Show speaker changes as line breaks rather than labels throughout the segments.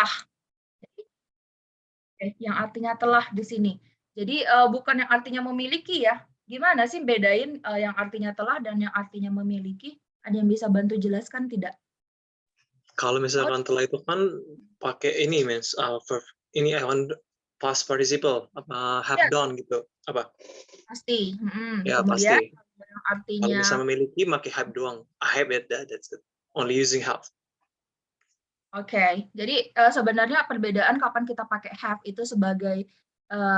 telah. Yang artinya telah di sini. Jadi bukan yang artinya memiliki ya. Gimana sih bedain yang artinya telah dan yang artinya memiliki? Ada yang bisa bantu jelaskan tidak?
Kalau misalkan telah itu kan pakai ini verb ini past participle have
Ya,
done gitu apa?
pasti.
Ya
Kemudian
pasti.
yang
Kalau
artinya
misalnya memiliki pakai have doang. I have it, that's it. Only using have.
Oke, jadi sebenarnya perbedaan kapan kita pakai have itu sebagai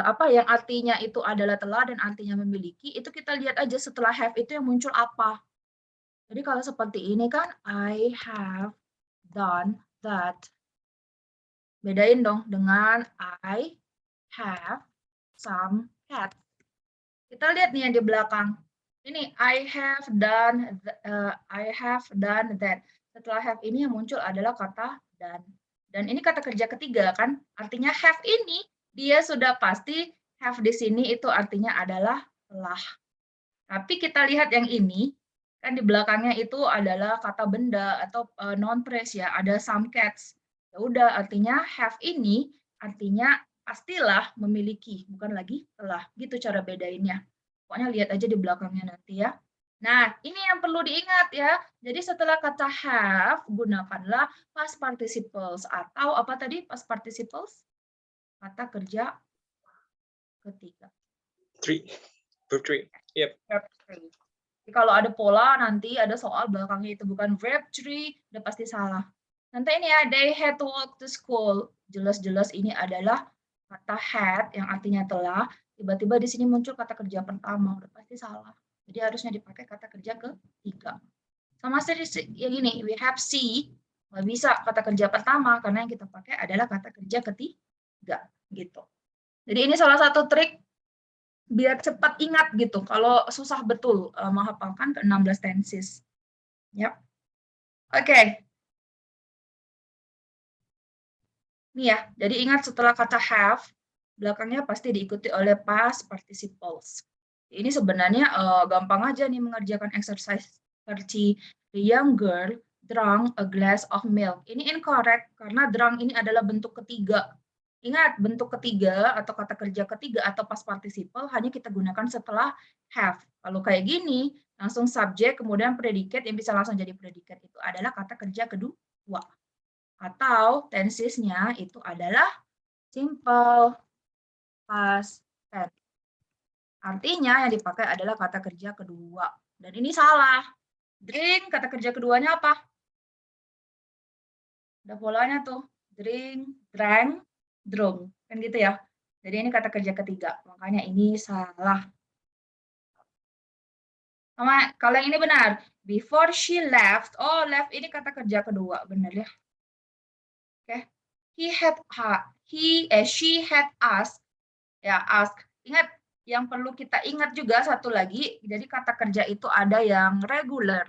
apa yang artinya itu adalah telah dan artinya memiliki, itu kita lihat aja setelah have itu yang muncul apa. Jadi kalau seperti ini kan I have done that. Bedain dong dengan I have some cats. Kita lihat nih yang di belakang. Ini I have done that. Setelah have ini yang muncul adalah kata dan. Dan ini kata kerja ketiga kan? Artinya have ini dia sudah pasti have di sini itu artinya adalah telah. Tapi kita lihat yang ini kan di belakangnya itu adalah kata benda atau non phrase ya, ada some cats. Ya udah artinya have ini artinya pastilah memiliki, bukan lagi telah. Gitu cara bedainnya. Pokoknya lihat aja di belakangnya nanti ya. Nah, ini yang perlu diingat ya. Jadi setelah kata have, gunakanlah past participles atau apa tadi past participles? Kata kerja ketiga.
Verb 3. Yep.
Verb 3. Jadi kalau ada pola nanti ada soal belakangnya itu bukan verb 3, udah pasti salah. Nanti ini ya, they had to walk to school. Jelas-jelas ini adalah kata had yang artinya telah, tiba-tiba di sini muncul kata kerja pertama, udah pasti salah. Jadi harusnya dipakai kata kerja ketiga. Sama seperti yang ini, we have see, nggak bisa kata kerja pertama karena yang kita pakai adalah kata kerja ketiga gitu. Jadi ini salah satu trik biar cepat ingat gitu. Kalau susah betul menghafalkan ke 16 tenses. Yap. Oke. Nih ya, jadi ingat setelah kata have, belakangnya pasti diikuti oleh past participles. Ini sebenarnya gampang aja nih mengerjakan exercise seperti the young girl drank a glass of milk. Ini incorrect karena drank ini adalah bentuk ketiga. Ingat, bentuk ketiga atau kata kerja ketiga atau past participle hanya kita gunakan setelah have. Kalau kayak gini, langsung subjek kemudian predikat yang bisa langsung jadi predikat itu adalah kata kerja kedua. Atau tensesnya itu adalah simple past tense. Artinya yang dipakai adalah kata kerja kedua. Dan ini salah. Drink, kata kerja keduanya apa? Ada polanya tuh. Drink, drank, drunk. Kan gitu ya. Jadi ini kata kerja ketiga. Makanya ini salah. Sama, kalau yang ini benar. Before she left. Oh, left ini kata kerja kedua. Benar ya. Oke. She had asked. Ya, ask. Ingat, yang perlu kita ingat juga satu lagi. Jadi kata kerja itu ada yang regular.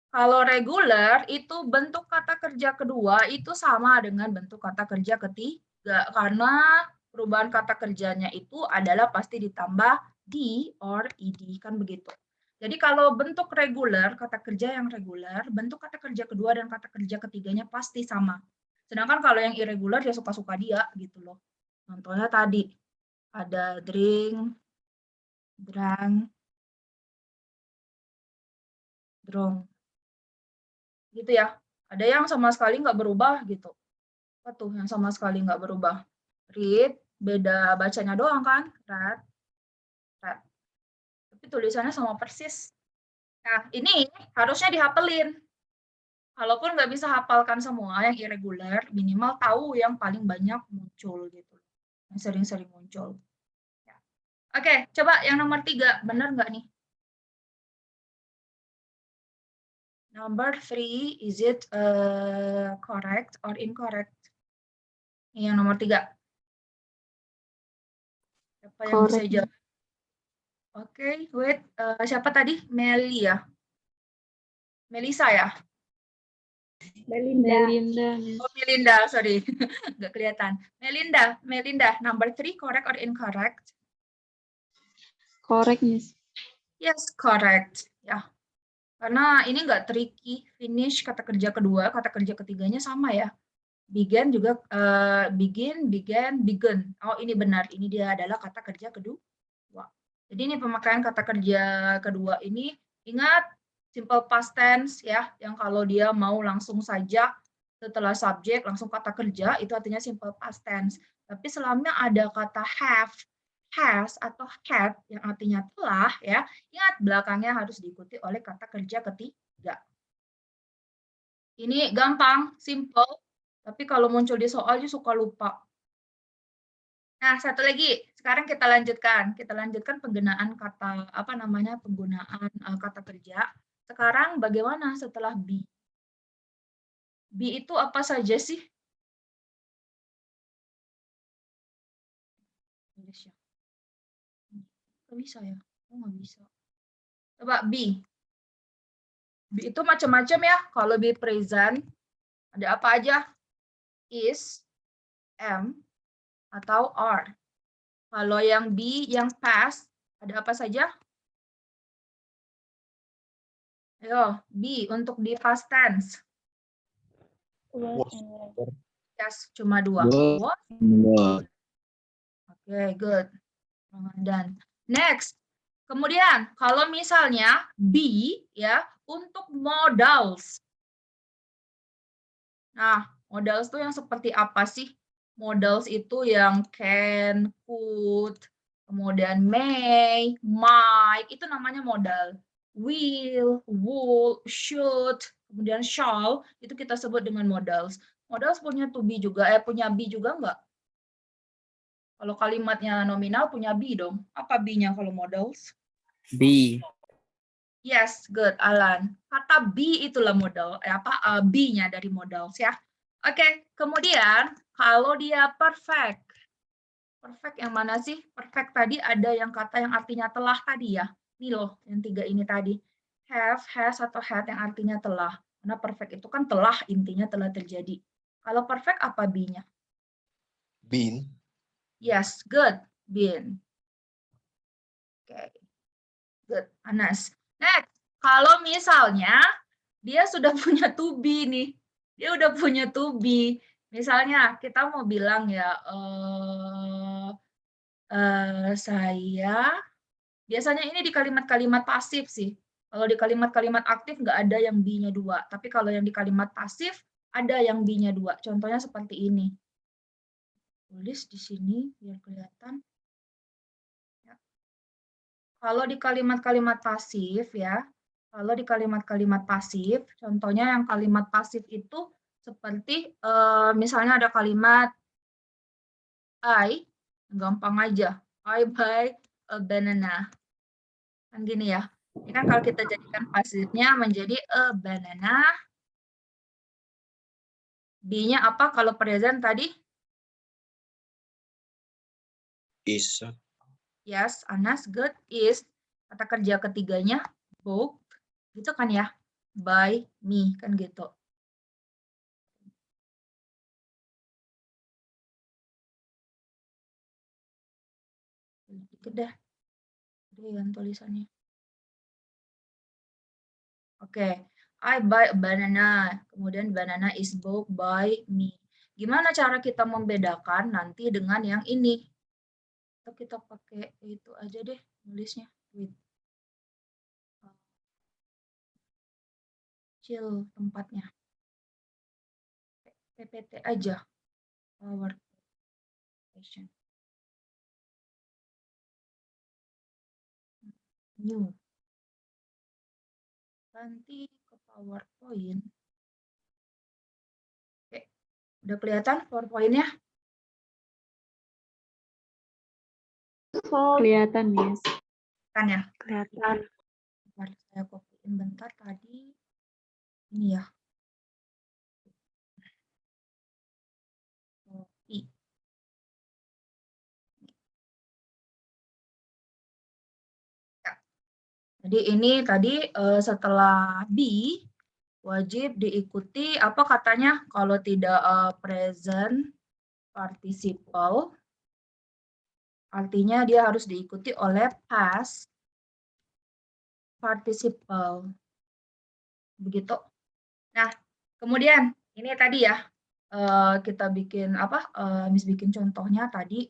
Kalau regular itu bentuk kata kerja kedua itu sama dengan bentuk kata kerja ketiga karena perubahan kata kerjanya itu adalah pasti ditambah d or ed kan begitu. Jadi kalau bentuk regular, kata kerja yang regular, bentuk kata kerja kedua dan kata kerja ketiganya pasti sama. Sedangkan kalau yang irregular ya suka-suka dia gitu loh. Contohnya tadi ada drink, drank, drunk. Gitu ya. Ada yang sama sekali nggak berubah gitu. Apa tuh yang sama sekali nggak berubah? Read, beda bacanya doang kan? Read, read. Tapi tulisannya sama persis. Nah, ini harusnya dihafalin. Kalaupun nggak bisa hafalkan semua yang irregular, minimal tahu yang paling banyak muncul gitu. Yang sering-sering muncul. Ya. Oke, coba yang nomor 3. Benar nggak nih? Number 3, is it correct or incorrect? Ini yang nomor 3. Siapa yang bisa jawab? Oke, wait. Siapa tadi? Meli ya? Melisa ya?
Melinda.
Oh, Melinda, sorry. Nggak kelihatan. Melinda, number 3, correct or incorrect?
Correct, Miss.
Yes, correct. Ya. Karena ini nggak tricky, finish kata kerja kedua, kata kerja ketiganya sama ya. Begin juga, begin, began, begun. Oh ini benar, ini dia adalah kata kerja kedua. Jadi ini pemakaian kata kerja kedua ini, ingat simple past tense ya, yang kalau dia mau langsung saja setelah subjek langsung kata kerja, itu artinya simple past tense. Tapi selama ada kata have, has, atau had yang artinya telah ya, ingat belakangnya harus diikuti oleh kata kerja ketiga. Ini gampang, simple, tapi kalau muncul di soal suka lupa. Nah, satu lagi, sekarang kita lanjutkan. Kita lanjutkan penggunaan kata apa namanya? Penggunaan kata kerja. Sekarang bagaimana setelah be? Be itu apa saja sih? Indonesia. Nggak bisa ya? Oh, nggak bisa. Coba be. Be itu macam-macam ya. Kalau be present, ada apa aja? Is, am, atau are. Kalau yang be, yang past, ada apa saja? Ayo, be untuk di past tense. Yes, cuma dua. Was. Oke, good. Dan next. Kemudian, kalau misalnya be ya untuk modals. Nah, modals itu yang seperti apa sih? Modals itu yang can, could, kemudian may, might, itu namanya modal. Will, would, should, kemudian shall, itu kita sebut dengan modals. Modals punya to be juga, punya be juga enggak? Kalau kalimatnya nominal punya be dong. Apa be-nya kalau modals?
B.
Yes, good, Alan. Kata be itulah modal, be-nya dari modals ya. Oke, kemudian kalau dia perfect. Perfect yang mana sih? Perfect tadi ada yang kata yang artinya telah tadi ya. Ini loh, yang tiga ini tadi. Have, has, atau had yang artinya telah. Karena perfect itu kan telah, intinya telah terjadi. Kalau perfect apa be-nya?
Been.
Yes, good, been. Oke, good, Anas. Next, kalau misalnya dia sudah punya to be nih, dia udah punya to be. Misalnya kita mau bilang ya, saya, biasanya ini di kalimat-kalimat pasif sih. Kalau di kalimat-kalimat aktif nggak ada yang be-nya dua, tapi kalau yang di kalimat pasif ada yang be-nya dua. Contohnya seperti ini. Tulis di sini biar kelihatan. Kalau di kalimat-kalimat pasif ya, kalau di kalimat-kalimat pasif, contohnya yang kalimat pasif itu seperti misalnya ada kalimat I, gampang aja. I buy a banana. Kan gini ya. Ini kan kalau kita jadikan pasifnya menjadi a banana. B-nya apa kalau present tadi?
Is.
Yes, Anas, good. Is. Kata kerja ketiganya, book. Gitu kan ya. By me, kan gitu. Dikit deh. Gedean tulisannya. Oke. I buy a banana. Kemudian banana is bought by me. Gimana cara kita membedakan nanti dengan yang ini? Atau kita pakai itu aja deh nulisnya. With. Kecil tempatnya. PPT aja. PowerPoint. New. Ganti ke PowerPoint. Oke. Udah kelihatan PowerPoint-nya?
Kelihatan, Miss.
Kan ya?
Kelihatan.
Bentar, saya kopiin bentar tadi. Ini ya. Copy. Ya. Jadi ini tadi setelah be wajib diikuti apa katanya kalau tidak present participle artinya dia harus diikuti oleh past participle. begitu. Nah, kemudian ini tadi ya, kita bikin apa, Miss bikin contohnya tadi,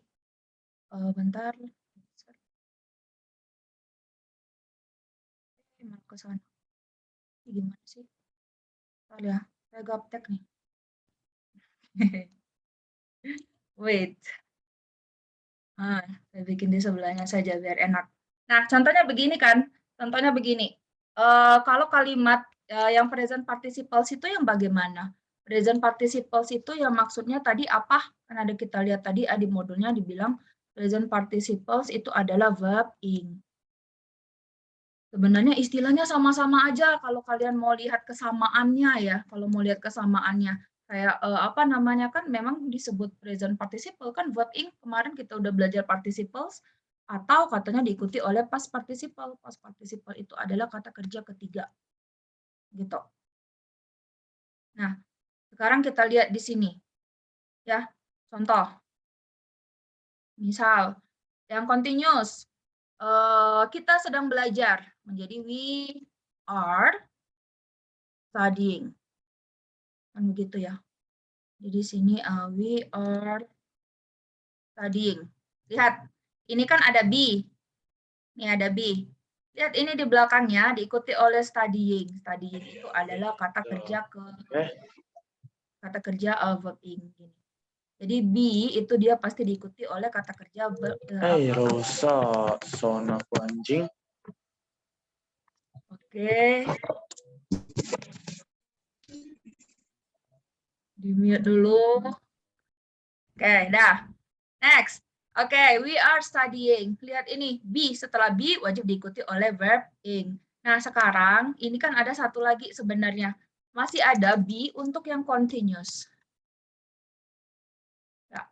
bentar. Mau ke sana. Gimana sih? Bentar ya, saya gaptek nih. Wait. Saya bikin di sebelahnya saja biar enak. Nah, contohnya begini kan, contohnya begini. Kalau kalimat yang present participles itu yang bagaimana? Present participles itu yang maksudnya tadi apa? Kan ada kita lihat tadi di modulnya dibilang present participles itu adalah verb ing. Sebenarnya istilahnya sama-sama aja kalau kalian mau lihat kesamaannya ya, kalau mau lihat kesamaannya. Kayak apa namanya kan memang disebut present participle kan verb ing kemarin kita udah belajar participles atau katanya diikuti oleh past participle. Past participle itu adalah kata kerja ketiga. Gitu. Nah, sekarang kita lihat di sini. Ya. Contoh. Misal yang continuous. Kita sedang belajar menjadi we are studying. Kan begitu ya. Jadi sini we are studying. Lihat, ini kan ada be. Ini ada be. Lihat ini di belakangnya diikuti oleh studying. Studying itu adalah kata kerja verb ing. Jadi be itu dia pasti diikuti oleh kata kerja
Rosa, zona anjing.
Oke. Di-mute dulu. Oke, dah. Next. Oke, we are studying. Lihat ini, be setelah be wajib diikuti oleh verb ing. Nah, sekarang ini kan ada satu lagi sebenarnya. Masih ada be untuk yang continuous. Ya.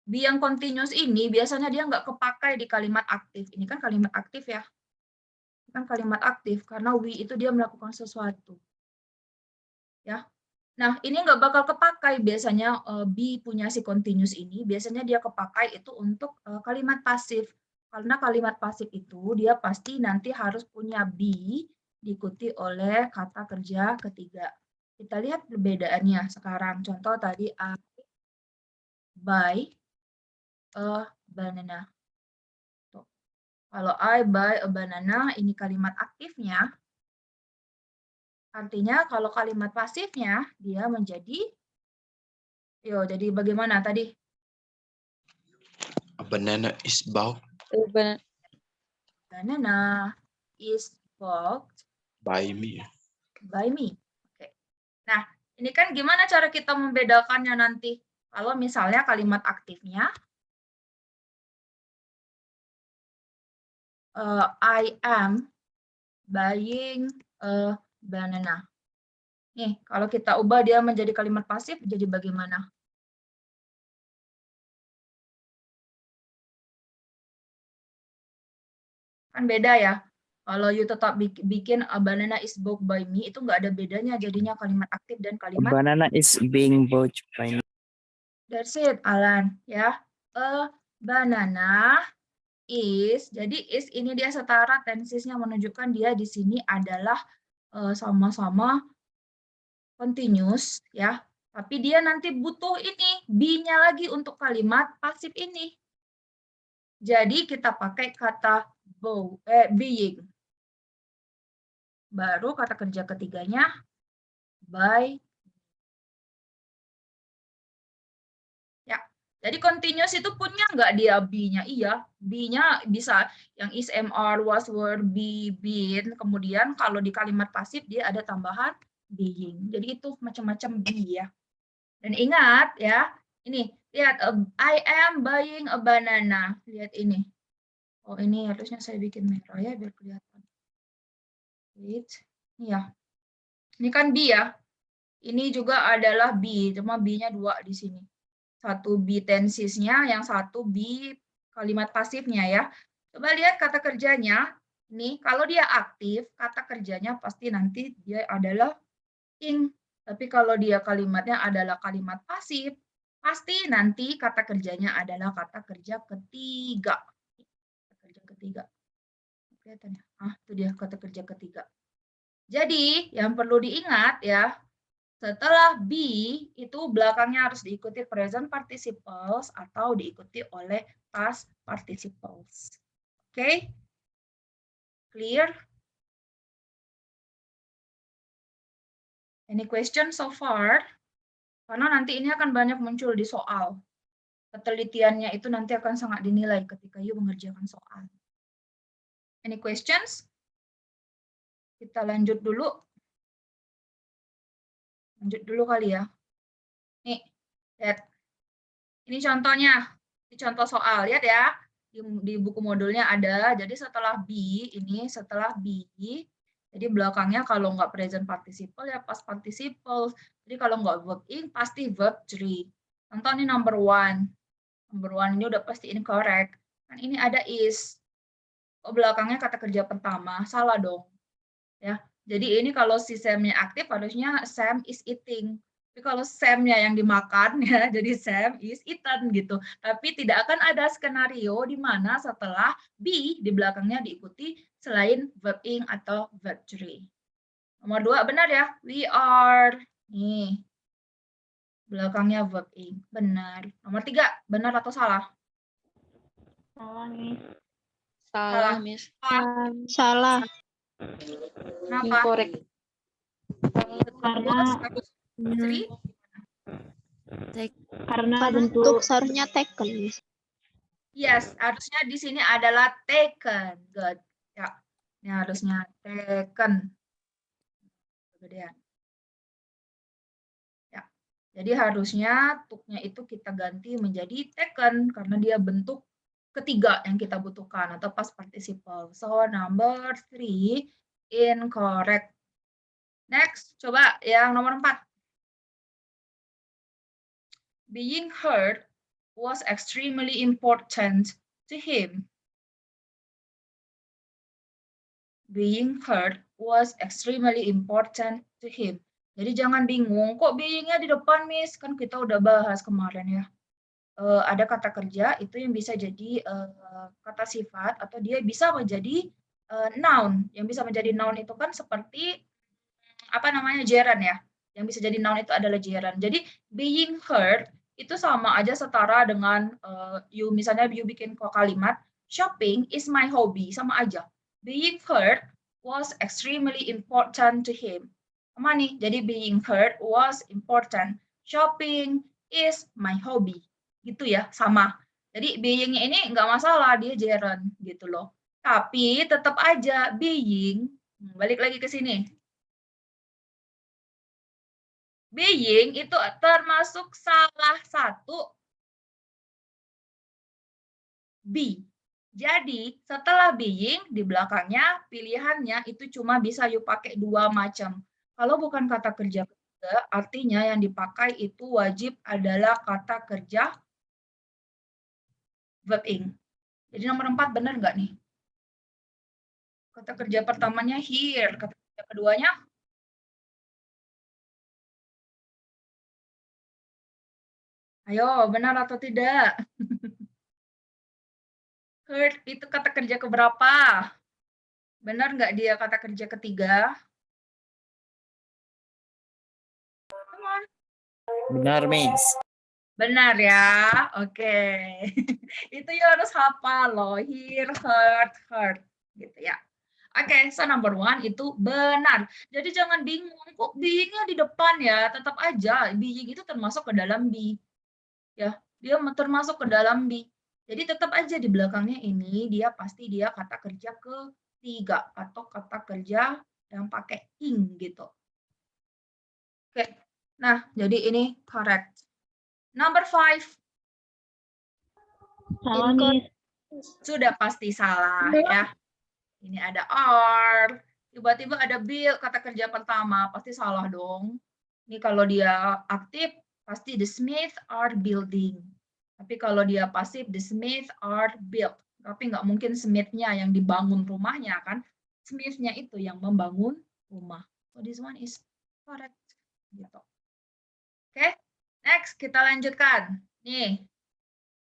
Be yang continuous ini biasanya dia nggak kepakai di kalimat aktif. Ini kan kalimat aktif ya. Ini kan kalimat aktif karena we itu dia melakukan sesuatu. Ya. Nah, ini nggak bakal kepakai biasanya be punya si continuous ini, biasanya dia kepakai itu untuk kalimat pasif. Karena kalimat pasif itu dia pasti nanti harus punya be diikuti oleh kata kerja ketiga. Kita lihat perbedaannya sekarang. Contoh tadi I buy a banana. Tuh. Kalau I buy a banana, ini kalimat aktifnya. Artinya kalau kalimat pasifnya dia menjadi jadi bagaimana tadi?
A banana is bought
Banana is bought
by me.
by me. Oke. Nah, ini kan gimana cara kita membedakannya nanti? Kalau misalnya kalimat aktifnya I am buying a banana. Nih, kalau kita ubah dia menjadi kalimat pasif, jadi bagaimana? Kan beda ya. Kalau you tetap bikin a banana is bought by me, itu nggak ada bedanya jadinya kalimat aktif dan kalimat
Banana is being bought by me.
That's it, Alan. Ya, a banana is. Jadi is ini dia setara tensisnya menunjukkan dia di sini adalah sama-sama continuous ya. Tapi dia nanti butuh ini be-nya lagi untuk kalimat pasif ini. Jadi kita pakai kata being. Baru kata kerja ketiganya by. Ya. Jadi continuous itu punya nggak dia be-nya? Iya, be-nya bisa yang is, am, are, was, were, be, been. Kemudian kalau di kalimat pasif dia ada tambahan being. Jadi itu macam-macam be ya. Dan ingat ya, ini lihat I am buying a banana. Lihat ini. Oh, ini harusnya saya bikin merah ya biar kelihatan. Wait. Ini ya. Ini kan be ya. Ini juga adalah be, cuma be-nya 2 di sini. Satu be tensisnya, yang satu be kalimat pasifnya ya. Coba lihat kata kerjanya. Ini kalau dia aktif, kata kerjanya pasti nanti dia adalah ing. Tapi kalau dia kalimatnya adalah kalimat pasif, pasti nanti kata kerjanya adalah kata kerja ketiga. Kata kerja ketiga. Kelihatan ya? Itu dia kata kerja ketiga. Jadi, yang perlu diingat ya, setelah be itu belakangnya harus diikuti present participles atau diikuti oleh past participles. Oke? Clear? Any question so far? Karena nanti ini akan banyak muncul di soal. Ketelitiannya itu nanti akan sangat dinilai ketika you mengerjakan soal. Any questions? Kita lanjut dulu. Lanjut dulu kali ya. Nih, lihat. Ini contohnya. Ini contoh soal, lihat ya. Di buku modulnya ada. Jadi setelah be, ini setelah be, jadi belakangnya kalau nggak present participle ya past participle. Jadi kalau nggak verb ing pasti verb 3. Contoh ini number 1. Number 1 ini udah pasti incorrect. Kan ini ada is. Oh, belakangnya kata kerja pertama, salah dong. Ya. Jadi ini kalau si Sam-nya aktif harusnya Sam is eating. Tapi kalau Sam-nya yang dimakan ya, jadi Sam is eaten gitu. Tapi tidak akan ada skenario di mana setelah be di belakangnya diikuti selain verb ing atau verb 3. Nomor 2 benar ya. We are. Nih. Belakangnya verb ing. Benar. Nomor 3 benar atau salah?
Salah, Miss.
Salah.
Miss.
Salah.
Kenapa?
Incorrect.
Karena
Karena
Bentuk
bentuk
seharusnya taken.
yes, harusnya di sini adalah taken. Good. Ya, ini harusnya taken. Kegedean. Ya, jadi harusnya tuknya itu kita ganti menjadi taken karena dia bentuk ketiga yang kita butuhkan atau past participle. So number 3 incorrect. Next, coba yang nomor 4. Being heard was extremely important to him. Being heard was extremely important to him. Jadi jangan bingung, kok being-nya di depan, Miss? Kan kita udah bahas kemarin ya. Ada kata kerja itu yang bisa jadi kata sifat atau dia bisa menjadi noun. Yang bisa menjadi noun itu kan seperti apa namanya gerund ya. Yang bisa jadi noun itu adalah gerund. Jadi being heard itu sama aja setara dengan misalnya you bikin kalimat shopping is my hobby, sama aja. Being heard was extremely important to him. Sama nih, jadi being heard was important. Shopping is my hobby. Gitu ya, sama. Jadi being-nya ini nggak masalah, dia gerund gitu loh. Tapi tetap aja being, balik lagi ke sini. Being itu termasuk salah satu be. Jadi, setelah being, di belakangnya pilihannya itu cuma bisa you pakai 2 macam. Kalau bukan kata kerja ketiga, artinya yang dipakai itu wajib adalah kata kerja verb ing. Jadi nomor 4 benar nggak nih? Kata kerja pertamanya here, kata kerja keduanya ayo, benar atau tidak? Heard itu kata kerja keberapa? Benar nggak dia kata kerja ketiga? Come on.
Benar, Miss.
Benar ya, oke. Itu ya harus hafal loh, hear, heard, gitu ya. Oke, so number 1 itu benar. Jadi jangan bingung, kok being-nya di depan ya, tetap aja being itu termasuk ke dalam be. Ya, dia termasuk ke dalam be. Jadi tetap aja di belakangnya ini dia pasti dia kata kerja ketiga atau kata kerja yang pakai ing gitu. Oke. Nah, jadi ini correct. Number 5.
salah, Miss.
Sudah pasti salah ya. Ini ada are, tiba-tiba ada build kata kerja pertama, pasti salah dong. Ini kalau dia aktif pasti the Smith are building. Tapi kalau dia pasif the Smith are built. Tapi nggak mungkin Smith-nya yang dibangun rumahnya kan. Smith-nya itu yang membangun rumah. So this one is correct. Gitu. Oke, next kita lanjutkan. Nih,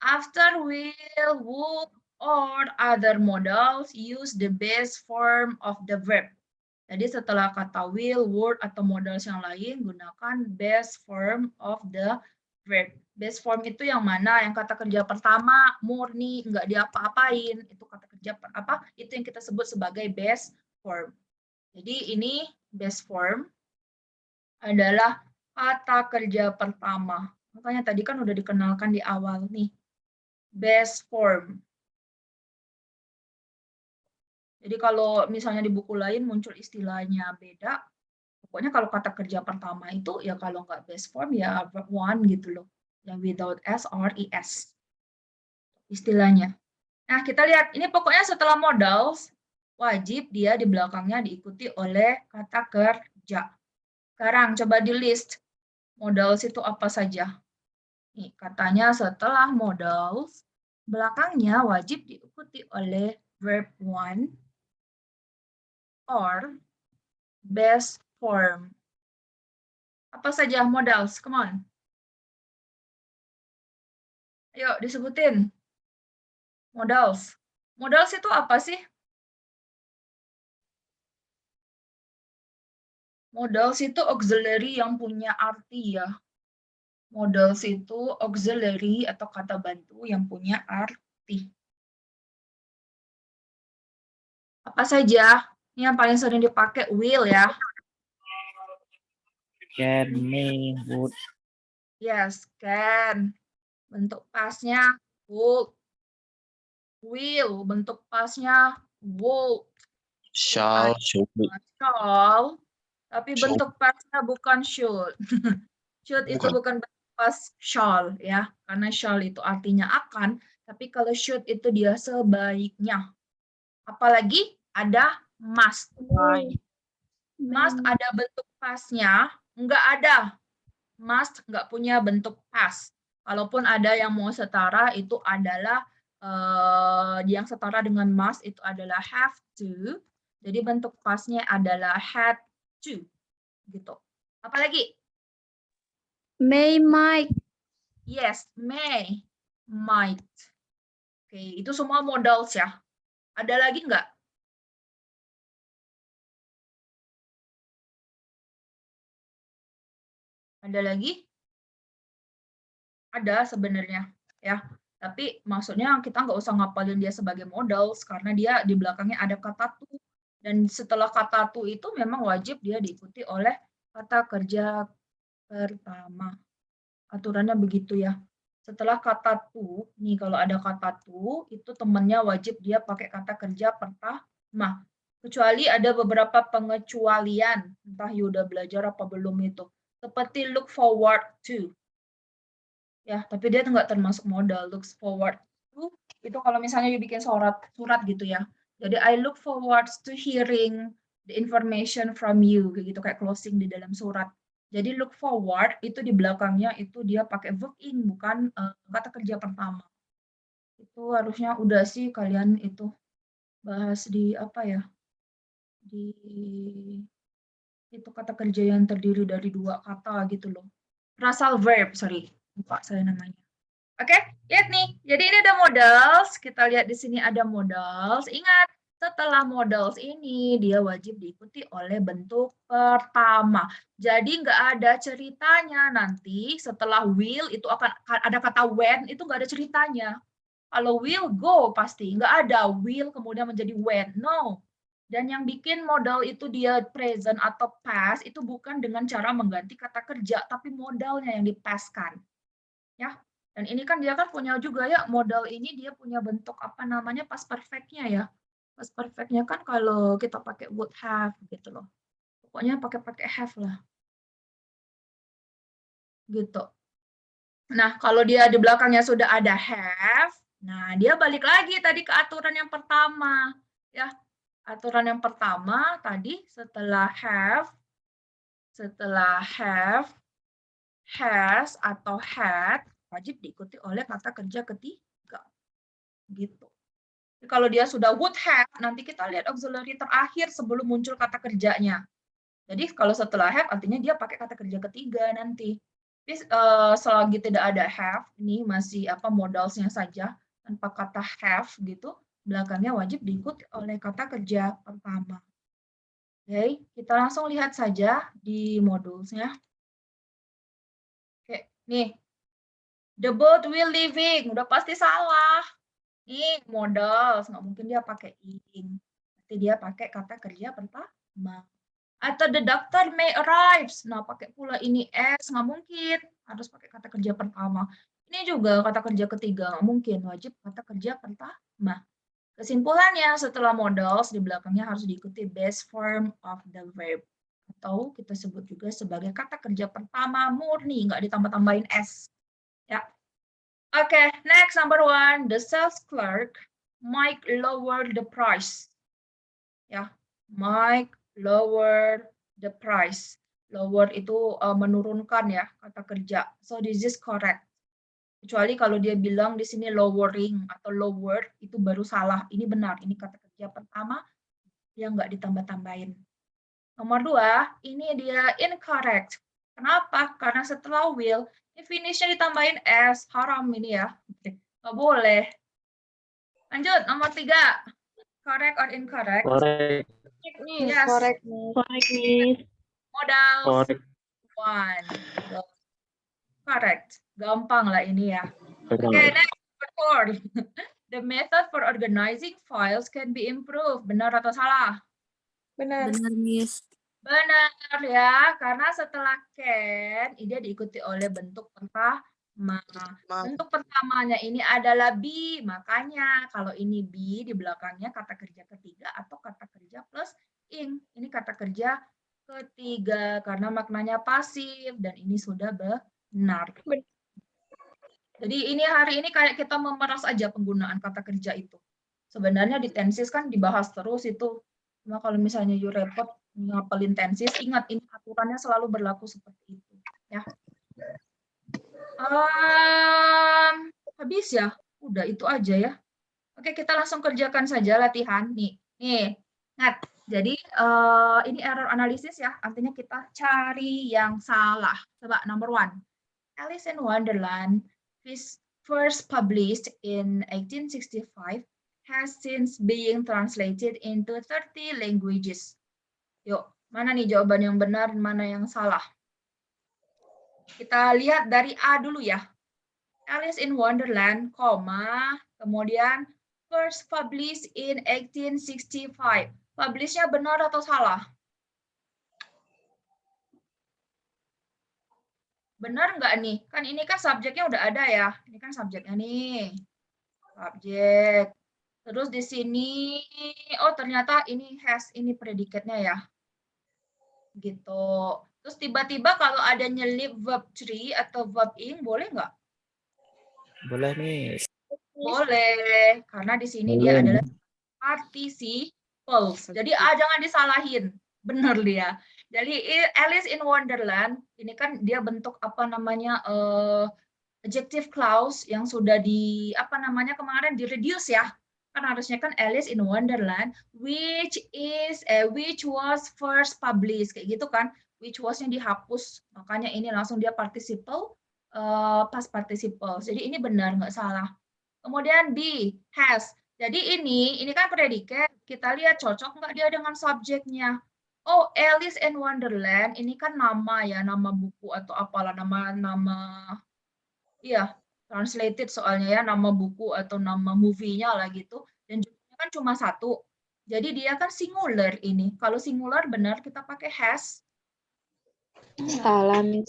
after will, would, or other modals use the base form of the verb. Jadi setelah kata will, would, atau modals yang lain, gunakan base form of the verb. Base form itu yang mana? Yang kata kerja pertama, murni, nggak diapa-apain. Itu kata kerja apa? Itu yang kita sebut sebagai base form. Jadi ini base form adalah kata kerja pertama. Makanya tadi kan udah dikenalkan di awal nih. Base form. Jadi kalau misalnya di buku lain muncul istilahnya beda, pokoknya kalau kata kerja pertama itu ya kalau nggak base form ya verb one gitu loh, yang without s or es istilahnya. Nah kita lihat ini pokoknya setelah modals wajib dia di belakangnya diikuti oleh kata kerja. Sekarang coba di list modals itu apa saja. Nih katanya setelah modals belakangnya wajib diikuti oleh verb one or base form. Apa saja modals? Come on. Ayo disebutin. Modals. Modals itu apa sih? Modals itu auxiliary yang punya arti ya. Modals itu auxiliary atau kata bantu yang punya arti. Apa saja? Ini yang paling sering dipakai will ya.
Can, may, would.
Yes, can. Bentuk pasnya would. Will. Bentuk pasnya would.
Shall, should,
Shall. Tapi
Shall.
bentuk pasnya bukan should. Should itu bukan bentuk pas shall ya. Karena shall itu artinya akan. Tapi kalau should itu dia sebaiknya. Apalagi ada must. Must ada bentuk pasnya, enggak ada. Must enggak punya bentuk pas. Kalaupun ada yang mau setara itu adalah yang setara dengan must itu adalah have to. Jadi bentuk pasnya adalah had to. Gitu. Apalagi?
May, might.
Yes, may, might. Oke, itu semua modals ya. Ada lagi enggak? Ada lagi? Ada sebenarnya ya. Tapi maksudnya kita nggak usah ngapalin dia sebagai modals karena dia di belakangnya ada kata to. Dan setelah kata to itu memang wajib dia diikuti oleh kata kerja pertama. Aturannya begitu ya. Setelah kata to, nih kalau ada kata to, itu temennya wajib dia pakai kata kerja pertama. Kecuali ada beberapa pengecualian, entah you udah belajar apa belum itu. Seperti look forward to. Ya, tapi dia nggak termasuk modal. Looks forward to, itu kalau misalnya you bikin surat gitu ya. Jadi I look forward to hearing the information from you, gitu kayak closing di dalam surat. Jadi look forward itu di belakangnya itu dia pakai verb in, bukan kata kerja pertama. Itu harusnya udah sih kalian itu bahas di apa ya? Di itu kata kerja yang terdiri dari dua kata gitu loh. Phrasal verb, sorry. Lupa saya namanya. Oke, lihat nih. Jadi ini ada modals. Kita lihat di sini ada modals. Ingat, setelah modals ini dia wajib diikuti oleh bentuk pertama. Jadi nggak ada ceritanya nanti setelah will itu akan ada kata when, itu nggak ada ceritanya. Kalau will go pasti nggak ada will kemudian menjadi when. No. Dan yang bikin modal itu dia present atau past itu bukan dengan cara mengganti kata kerja, tapi modalnya yang dipaskan. Ya. Dan ini kan dia kan punya juga ya modal ini dia punya bentuk apa namanya past perfect-nya ya. Past perfect-nya kan kalau kita pakai would have gitu loh. Pokoknya pakai have lah. Gitu. Nah, kalau dia di belakangnya sudah ada have, nah dia balik lagi tadi ke aturan yang pertama. Ya. Aturan yang pertama tadi setelah have, has atau had wajib diikuti oleh kata kerja ketiga. Gitu. Jadi kalau dia sudah would have, nanti kita lihat auxiliary terakhir sebelum muncul kata kerjanya. Jadi kalau setelah have artinya dia pakai kata kerja ketiga nanti. Jadi selagi tidak ada have, ini masih apa modalsnya saja tanpa kata have gitu, belakangnya wajib diikuti oleh kata kerja pertama. Oke, kita langsung lihat saja di modulnya. Oke, nih. The boat will leaving, udah pasti salah. Nih, modals, nggak mungkin dia pakai ing. Nanti dia pakai kata kerja pertama. Atau the doctor may arrive. Nah, pakai pula ini s, nggak mungkin. Harus pakai kata kerja pertama. Ini juga kata kerja ketiga, nggak mungkin. Wajib kata kerja pertama. Kesimpulannya, setelah modals, di belakangnya harus diikuti base form of the verb. Atau kita sebut juga sebagai kata kerja pertama murni, nggak ditambah-tambahin s. Ya. Oke, next number 1. The sales clerk might lower the price. Ya, might lower the price. Lower itu menurunkan ya kata kerja. So this is correct. Kecuali kalau dia bilang di sini lowering atau lower, itu baru salah. Ini benar, ini kata kerja pertama yang nggak ditambah-tambahin. Nomor 2, ini dia incorrect. Kenapa? Karena setelah will, ini finish-nya ditambahin s, haram ini ya. Nggak boleh. Lanjut, nomor 3. Correct or incorrect?
Correct.
Yes.
Correct.
Correct, Miss.
Modal
Correct.
1. Correct. Gampang lah ini ya. Oke,
Correct.
next, number 4. The method for organizing files can be improved. Benar atau salah?
Benar.
Benar, Miss.
Benar ya, karena setelah can, dia diikuti oleh bentuk pertama. Bentuk pertamanya ini adalah be, makanya kalau ini be di belakangnya kata kerja ketiga atau kata kerja plus ing. Ini kata kerja ketiga karena maknanya pasif dan ini sudah benar. Jadi ini hari ini kayak kita memeras aja penggunaan kata kerja itu. Sebenarnya di tenses kan dibahas terus itu. Cuma kalau misalnya you repot ngapelin tenses, ingat ini aturannya selalu berlaku seperti itu. Ya. Habis ya? Udah itu aja ya. Oke, kita langsung kerjakan saja latihan. Nih, ingat. Jadi ini error analisis ya. Artinya kita cari yang salah. Coba number 1. Alice in Wonderland first published in 1865 has since been translated into 30 languages. Yuk, mana nih jawaban yang benar, mana yang salah? Kita lihat dari A dulu ya. Alice in Wonderland, kemudian first published in 1865. Publish-nya benar atau salah? Benar nggak nih? Kan ini kan subjeknya udah ada ya. Ini kan subjeknya nih. Subjek. Terus di sini, oh ternyata ini has, ini predikatnya ya. Gitu. Terus tiba-tiba kalau ada nyelip verb 3 atau verb ing, boleh nggak?
Boleh, Miss.
Boleh. Karena di sini dia adalah participle. Jadi jangan disalahin. Benar dia. Jadi Alice in Wonderland, ini kan dia bentuk apa namanya, adjective clause yang sudah di apa namanya kemarin di reduce ya, kan harusnya kan Alice in Wonderland which was first published kayak gitu kan, which was-nya dihapus, makanya ini langsung dia participle, past participle. Jadi ini benar nggak salah. Kemudian B, has. Jadi ini kan predikat, kita lihat cocok nggak dia dengan subjeknya. Oh, Alice in Wonderland ini kan nama ya, nama buku atau apalah, nama iya, translated soalnya ya, nama buku atau nama movie-nya lah gitu. Dan jumlahnya kan cuma 1. Jadi dia kan singular ini. Kalau singular benar kita pakai has.
Salah, Miss.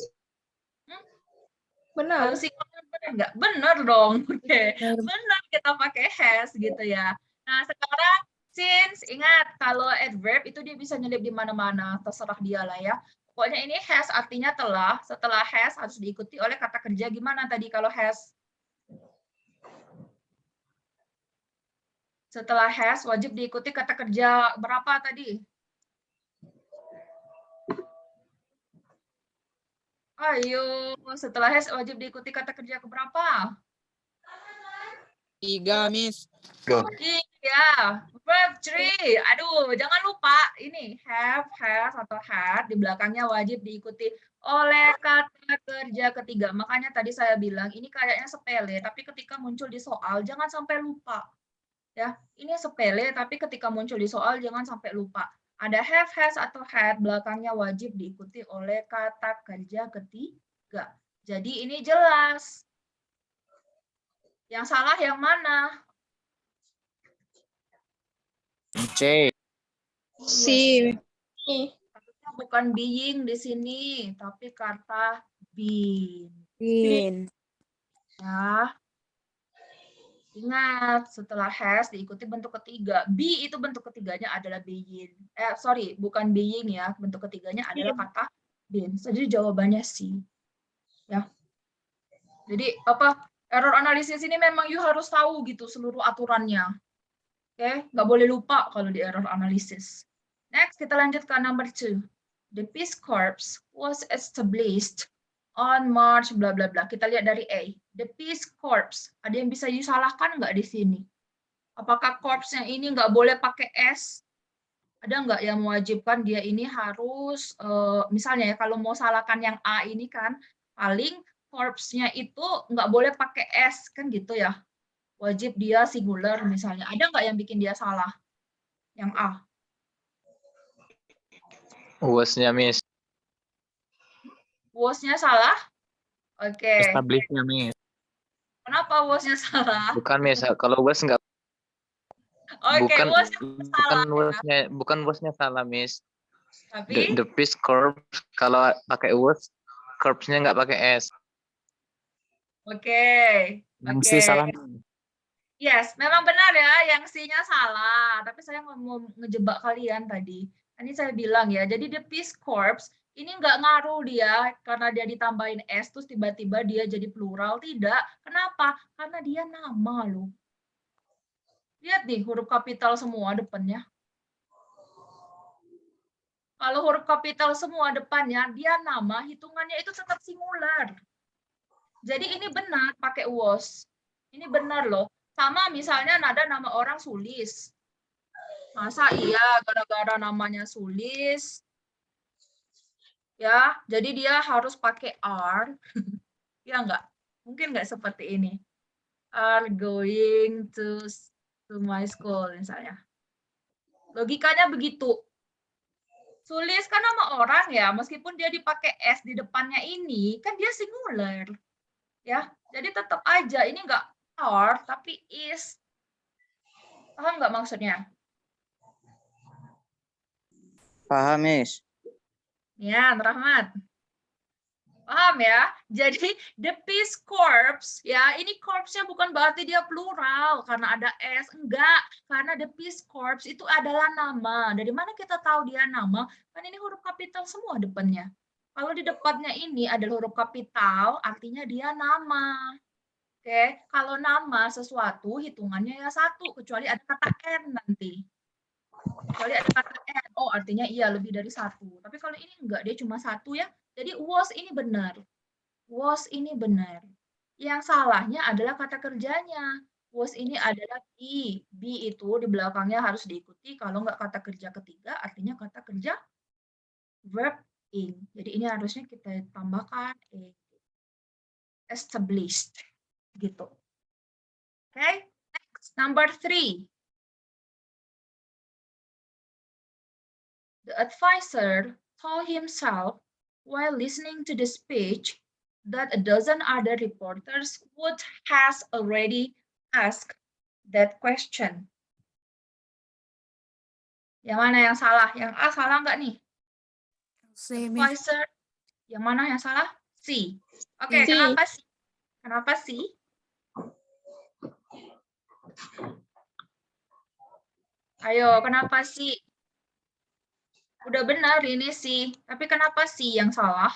Benar. Kalau singular benar nggak? Benar dong. Oke. Benar kita pakai has gitu ya. Nah, sekarang since, ingat kalau adverb itu dia bisa nyelip di mana-mana, terserah dia lah ya. Pokoknya ini has artinya telah, setelah has harus diikuti oleh kata kerja gimana tadi kalau has? Setelah has wajib diikuti kata kerja berapa tadi? Ayo, setelah has wajib diikuti kata kerja keberapa?
3, Miss.
Iya, verb 3. Aduh, jangan lupa ini have, has, atau had di belakangnya wajib diikuti oleh kata kerja ketiga. Makanya tadi saya bilang ini kayaknya sepele, tapi ketika muncul di soal jangan sampai lupa. Ya, ini sepele tapi ketika muncul di soal jangan sampai lupa. Ada have, has, atau had, belakangnya wajib diikuti oleh kata kerja ketiga. Jadi ini jelas. Yang salah yang mana?
C.
C.
Harusnya bukan being di sini, tapi kata been.
Been.
Ya. Ingat, setelah has diikuti bentuk ketiga. Be itu bentuk ketiganya adalah being. Bukan being ya. Bentuk ketiganya adalah kata been. Jadi jawabannya C. Ya. Jadi error analisis ini memang you harus tahu gitu seluruh aturannya. Oke, nggak boleh lupa kalau di error analisis. Next, kita lanjut ke number 2. The Peace Corps was established on March bla bla bla. Kita lihat dari A. The Peace Corps. Ada yang bisa disalahkan nggak di sini? Apakah corpsnya ini nggak boleh pakai S? Ada nggak yang mewajibkan dia ini harus, misalnya ya kalau mau salahkan yang A ini kan, paling corpsnya itu nggak boleh pakai S, kan gitu ya. Wajib dia singular misalnya. Ada nggak yang bikin dia salah? Yang A.
Was-nya, Miss.
Was-nya salah? Oke.
Establish-nya, Miss.
Kenapa was-nya salah?
Bukan, Miss. Kalau was nggak.
Oke,
Bukan was-nya salah, Miss.
tapi
The Peace Corps kalau pakai was, corps-nya nggak pakai S.
Oke.
Yang C salah.
Yes, memang benar ya, yang C-nya salah. Tapi saya mau ngejebak kalian tadi. Ini saya bilang ya, jadi the Peace Corps ini nggak ngaruh dia karena dia ditambahin S terus tiba-tiba dia jadi plural. Tidak. Kenapa? Karena dia nama loh. Lihat nih, huruf kapital semua depannya. Kalau huruf kapital semua depannya, dia nama, hitungannya itu tetap singular. Jadi ini benar pakai was. Ini benar loh. Sama misalnya ada nama orang Sulis. Masa iya gara-gara namanya Sulis? Ya, jadi dia harus pakai are. Ya enggak? Mungkin enggak seperti ini. Are going to my school misalnya. Logikanya begitu. Sulis kan nama orang ya, meskipun dia dipakai S di depannya ini, kan dia singular. Ya, jadi tetap aja ini enggak are tapi is. Paham nggak maksudnya?
Paham, Miss.
Ya, Rahmat. Paham ya? Jadi the Peace Corps ya, ini corpsnya bukan berarti dia plural karena ada S, enggak. Karena the Peace Corps itu adalah nama. Dari mana kita tahu dia nama? Kan ini huruf kapital semua depannya. Kalau di depannya ini adalah huruf kapital, artinya dia nama. Oke, kalau nama sesuatu hitungannya ya satu, kecuali ada kata N nanti. Kecuali ada kata N, oh artinya iya lebih dari satu. Tapi kalau ini enggak, dia cuma satu ya. Jadi was ini benar. Was ini benar. Yang salahnya adalah kata kerjanya. Was ini adalah be. Be itu di belakangnya harus diikuti. Kalau enggak kata kerja ketiga, artinya kata kerja verb ing. Jadi ini harusnya kita tambahkan established. Gitu. Oke, next, number 3. The advisor told himself while listening to the speech that a dozen other reporters would has already asked that question. Yang mana yang salah? Yang A salah nggak nih? Advisor. Yang mana yang salah? C. Oke, kenapa C? Kenapa C? Ayo, kenapa C? Udah benar ini sih, tapi kenapa sih yang salah?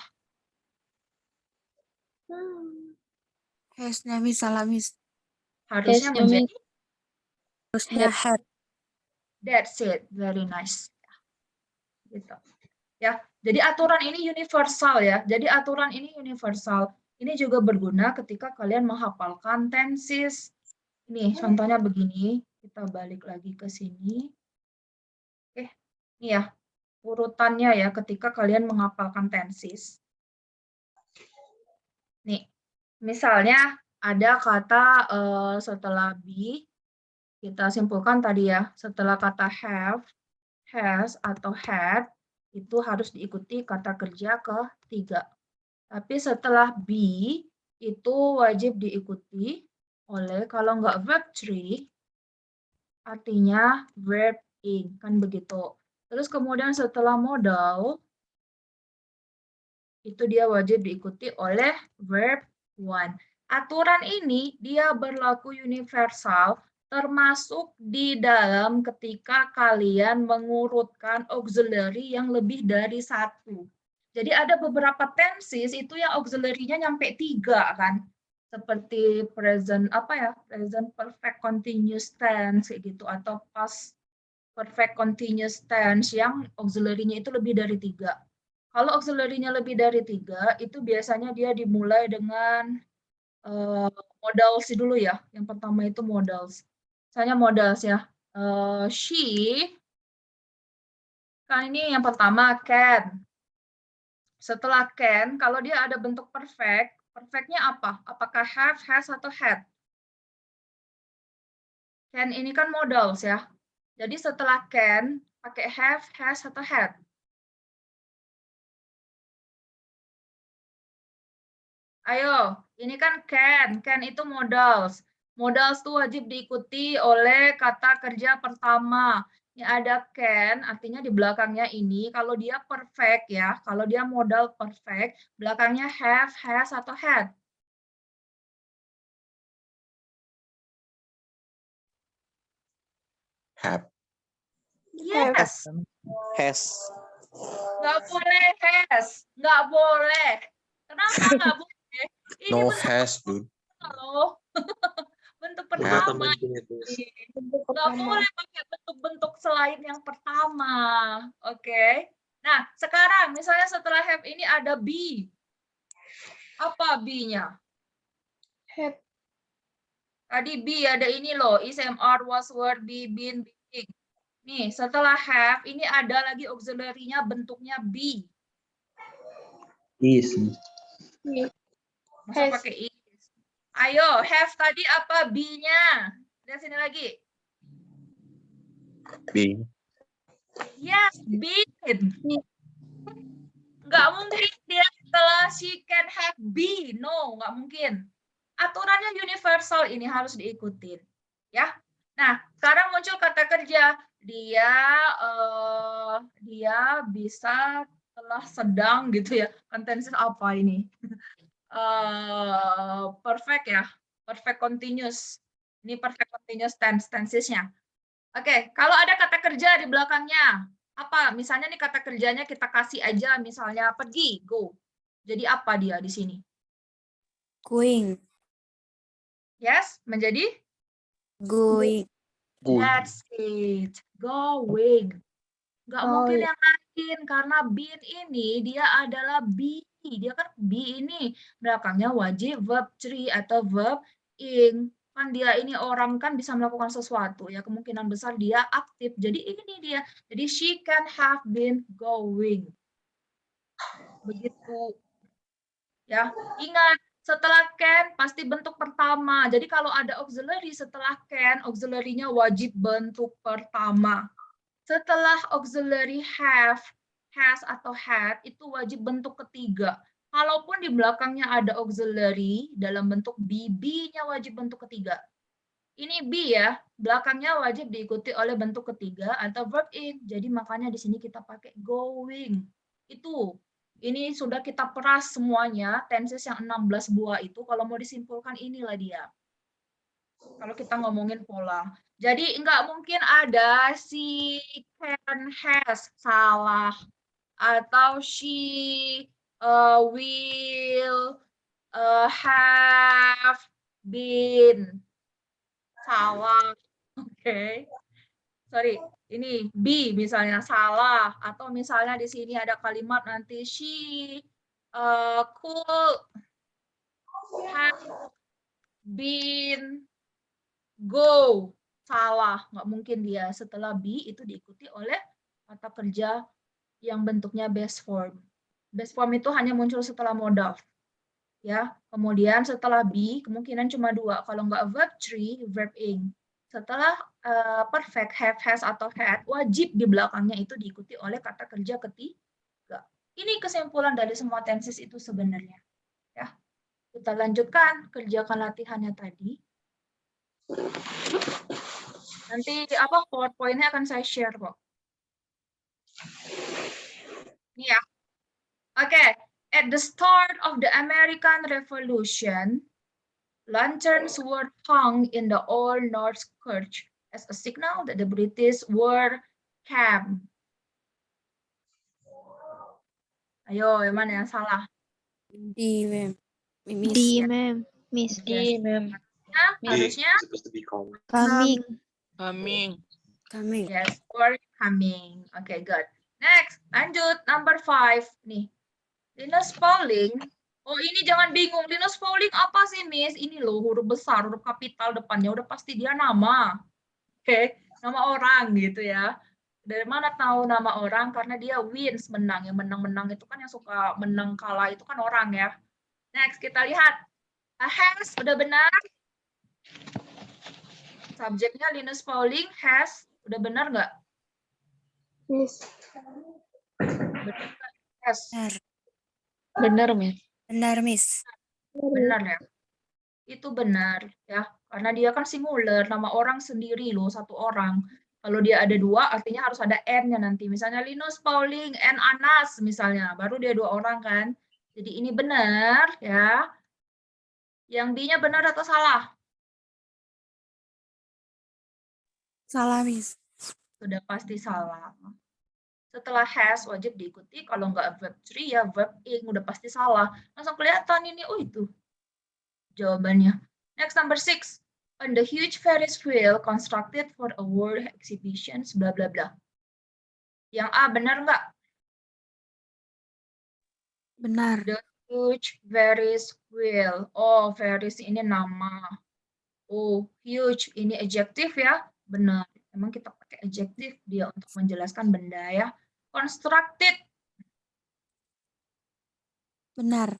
Has-nya Miss salah Miss.
Harusnya
Has-nya
menjadi
Harusnya had.
that's it, very nice. Gitu. Ya, jadi aturan ini universal ya. Jadi aturan ini universal. Ini juga berguna ketika kalian menghafalkan tenses. Ini contohnya begini. Kita balik lagi ke sini. Oke, ini ya. Urutannya ya ketika kalian menghafalkan tenses. Nih, misalnya ada kata setelah be, kita simpulkan tadi ya, setelah kata have has atau had itu harus diikuti kata kerja ketiga. Tapi setelah be itu wajib diikuti oleh, kalau nggak verb 3, artinya verb ing, kan begitu. Terus kemudian setelah modal, itu dia wajib diikuti oleh verb 1. Aturan ini dia berlaku universal, termasuk di dalam ketika kalian mengurutkan auxiliary yang lebih dari satu. Jadi ada beberapa tenses itu yang auxiliary-nya nyampe 3 kan. Seperti present present perfect continuous tense kayak gitu, atau past perfect continuous tense yang auxiliary-nya itu lebih dari 3. Kalau auxiliary-nya lebih dari 3, itu biasanya dia dimulai dengan modals dulu ya. Yang pertama itu modals. Misalnya modals ya. She, kan ini yang pertama can. Setelah can, kalau dia ada bentuk perfect, perfect-nya apa? Apakah have, has, atau had? Can ini kan modals ya. Jadi setelah can, pakai have, has, atau had? Ayo, ini kan can. Can itu modals. Modals tuh wajib diikuti oleh kata kerja pertama. Ini ada can, artinya di belakangnya ini, kalau dia perfect ya, kalau dia modal perfect, belakangnya have, has, atau had?
Have.
Yes.
Has.
Nggak boleh has. Nggak boleh. Kenapa nggak boleh? Ini
No
bentuk
has, dude.
loh. Bentuk
Nggak
pertama.
tambah gini tuh.
Nggak boleh pakai bentuk-bentuk selain yang pertama. Oke. Nah, sekarang misalnya setelah have ini ada be. Apa be-nya?
Had.
Tadi be ada ini loh, is, am, are, was, were, be, been, being. Nih, setelah have ini ada lagi auxiliary-nya bentuknya be.
Is.
Masa
Has.
pakai is? Ayo, have tadi apa be-nya? Lihat sini lagi.
Be.
Yes, been. Nggak mungkin dia setelah she can have be. No, nggak mungkin. Aturannya universal, ini harus diikutin. Ya. Nah, sekarang muncul kata kerja. Dia bisa telah sedang gitu ya. Kontensi apa ini? Perfect ya. Perfect continuous. Ini perfect continuous tense, tensesnya. Oke, kalau ada kata kerja di belakangnya, apa? Misalnya nih kata kerjanya kita kasih aja, misalnya pergi, go. Jadi apa dia di sini?
Going.
Yes, menjadi?
Going.
That's it. Going. Nggak mungkin yang lain, karena been ini dia adalah be. Dia kan be ini belakangnya wajib verb 3 atau verb ing. Kan dia ini orang kan bisa melakukan sesuatu ya, kemungkinan besar dia aktif. Jadi ini dia. Jadi she can have been going. Begitu. Ya, ingat setelah can pasti bentuk pertama. Jadi kalau ada auxiliary setelah can, auxiliary-nya wajib bentuk pertama. Setelah auxiliary have, has, atau had, itu wajib bentuk ketiga. Kalaupun di belakangnya ada auxiliary dalam bentuk be, be-nya wajib bentuk ketiga. Ini be ya, belakangnya wajib diikuti oleh bentuk ketiga atau verb ing. Jadi makanya di sini kita pakai going. Itu. Ini sudah kita peras semuanya, tenses yang 16 buah itu. Kalau mau disimpulkan inilah dia. Kalau kita ngomongin pola. Jadi nggak mungkin ada she can has, salah. Atau she will have been, salah. Oke. Sorry, ini be misalnya salah. Atau misalnya di sini ada kalimat nanti she could have been go, salah, nggak mungkin dia. Setelah be itu diikuti oleh kata kerja yang bentuknya base form. Base form itu hanya muncul setelah modal. Ya, kemudian setelah be kemungkinan cuma 2. Kalau nggak verb 3, verb ing. Setelah perfect, have, has, atau had, wajib di belakangnya itu diikuti oleh kata kerja ketiga. Ini kesimpulan dari semua tenses itu sebenarnya. Ya, kita lanjutkan, kerjakan latihannya tadi. Nanti PowerPoint-nya akan saya share kok. Ini ya. Oke, at the start of the American Revolution, lanterns were hung in the Old North Church as a signal that the British were camped. Ayo, yang mana yang salah?
D, ma'am. Miss.
D, ma'am. Miss.
Yes. Nah, harusnya
supposed to be calm.
Coming.
Coming.
yes, were coming. Okay, good. Next, lanjut number 5 nih. Linus Pauling. Oh, ini jangan bingung. Linus Pauling apa sih, Miss? Ini loh huruf besar, huruf kapital depannya udah pasti dia nama. Oke, nama orang gitu ya. Dari mana tahu nama orang? Karena dia wins, menang. Yang menang-menang itu kan yang suka menang kalah itu kan orang ya. Next, kita lihat. Has, udah benar. Subjeknya Linus Pauling, has, udah benar nggak?
Miss.
Benar nggak? Has.
Benar, Miss.
Benar, Miss.
Benar ya? Itu benar ya. Karena dia kan singular, nama orang sendiri loh, satu orang. Kalau dia ada dua, artinya harus ada N-nya nanti. Misalnya Linus Pauling and Anas misalnya, baru dia 2 orang kan. Jadi ini benar ya. Yang D-nya benar atau salah?
Salah, Miss.
Sudah pasti salah. Setelah has wajib diikuti, kalau nggak verb 3 ya verb ing, udah pasti salah. Langsung kelihatan ini, oh itu jawabannya. Next, number 6. On the huge Ferris wheel constructed for a world exhibition, bla bla bla. Yang A benar nggak?
Benar.
The huge Ferris wheel. Oh, Ferris ini nama. Oh, huge ini adjective ya? Benar. Emang kita pakai adjective dia untuk menjelaskan benda ya. Constructed.
Benar.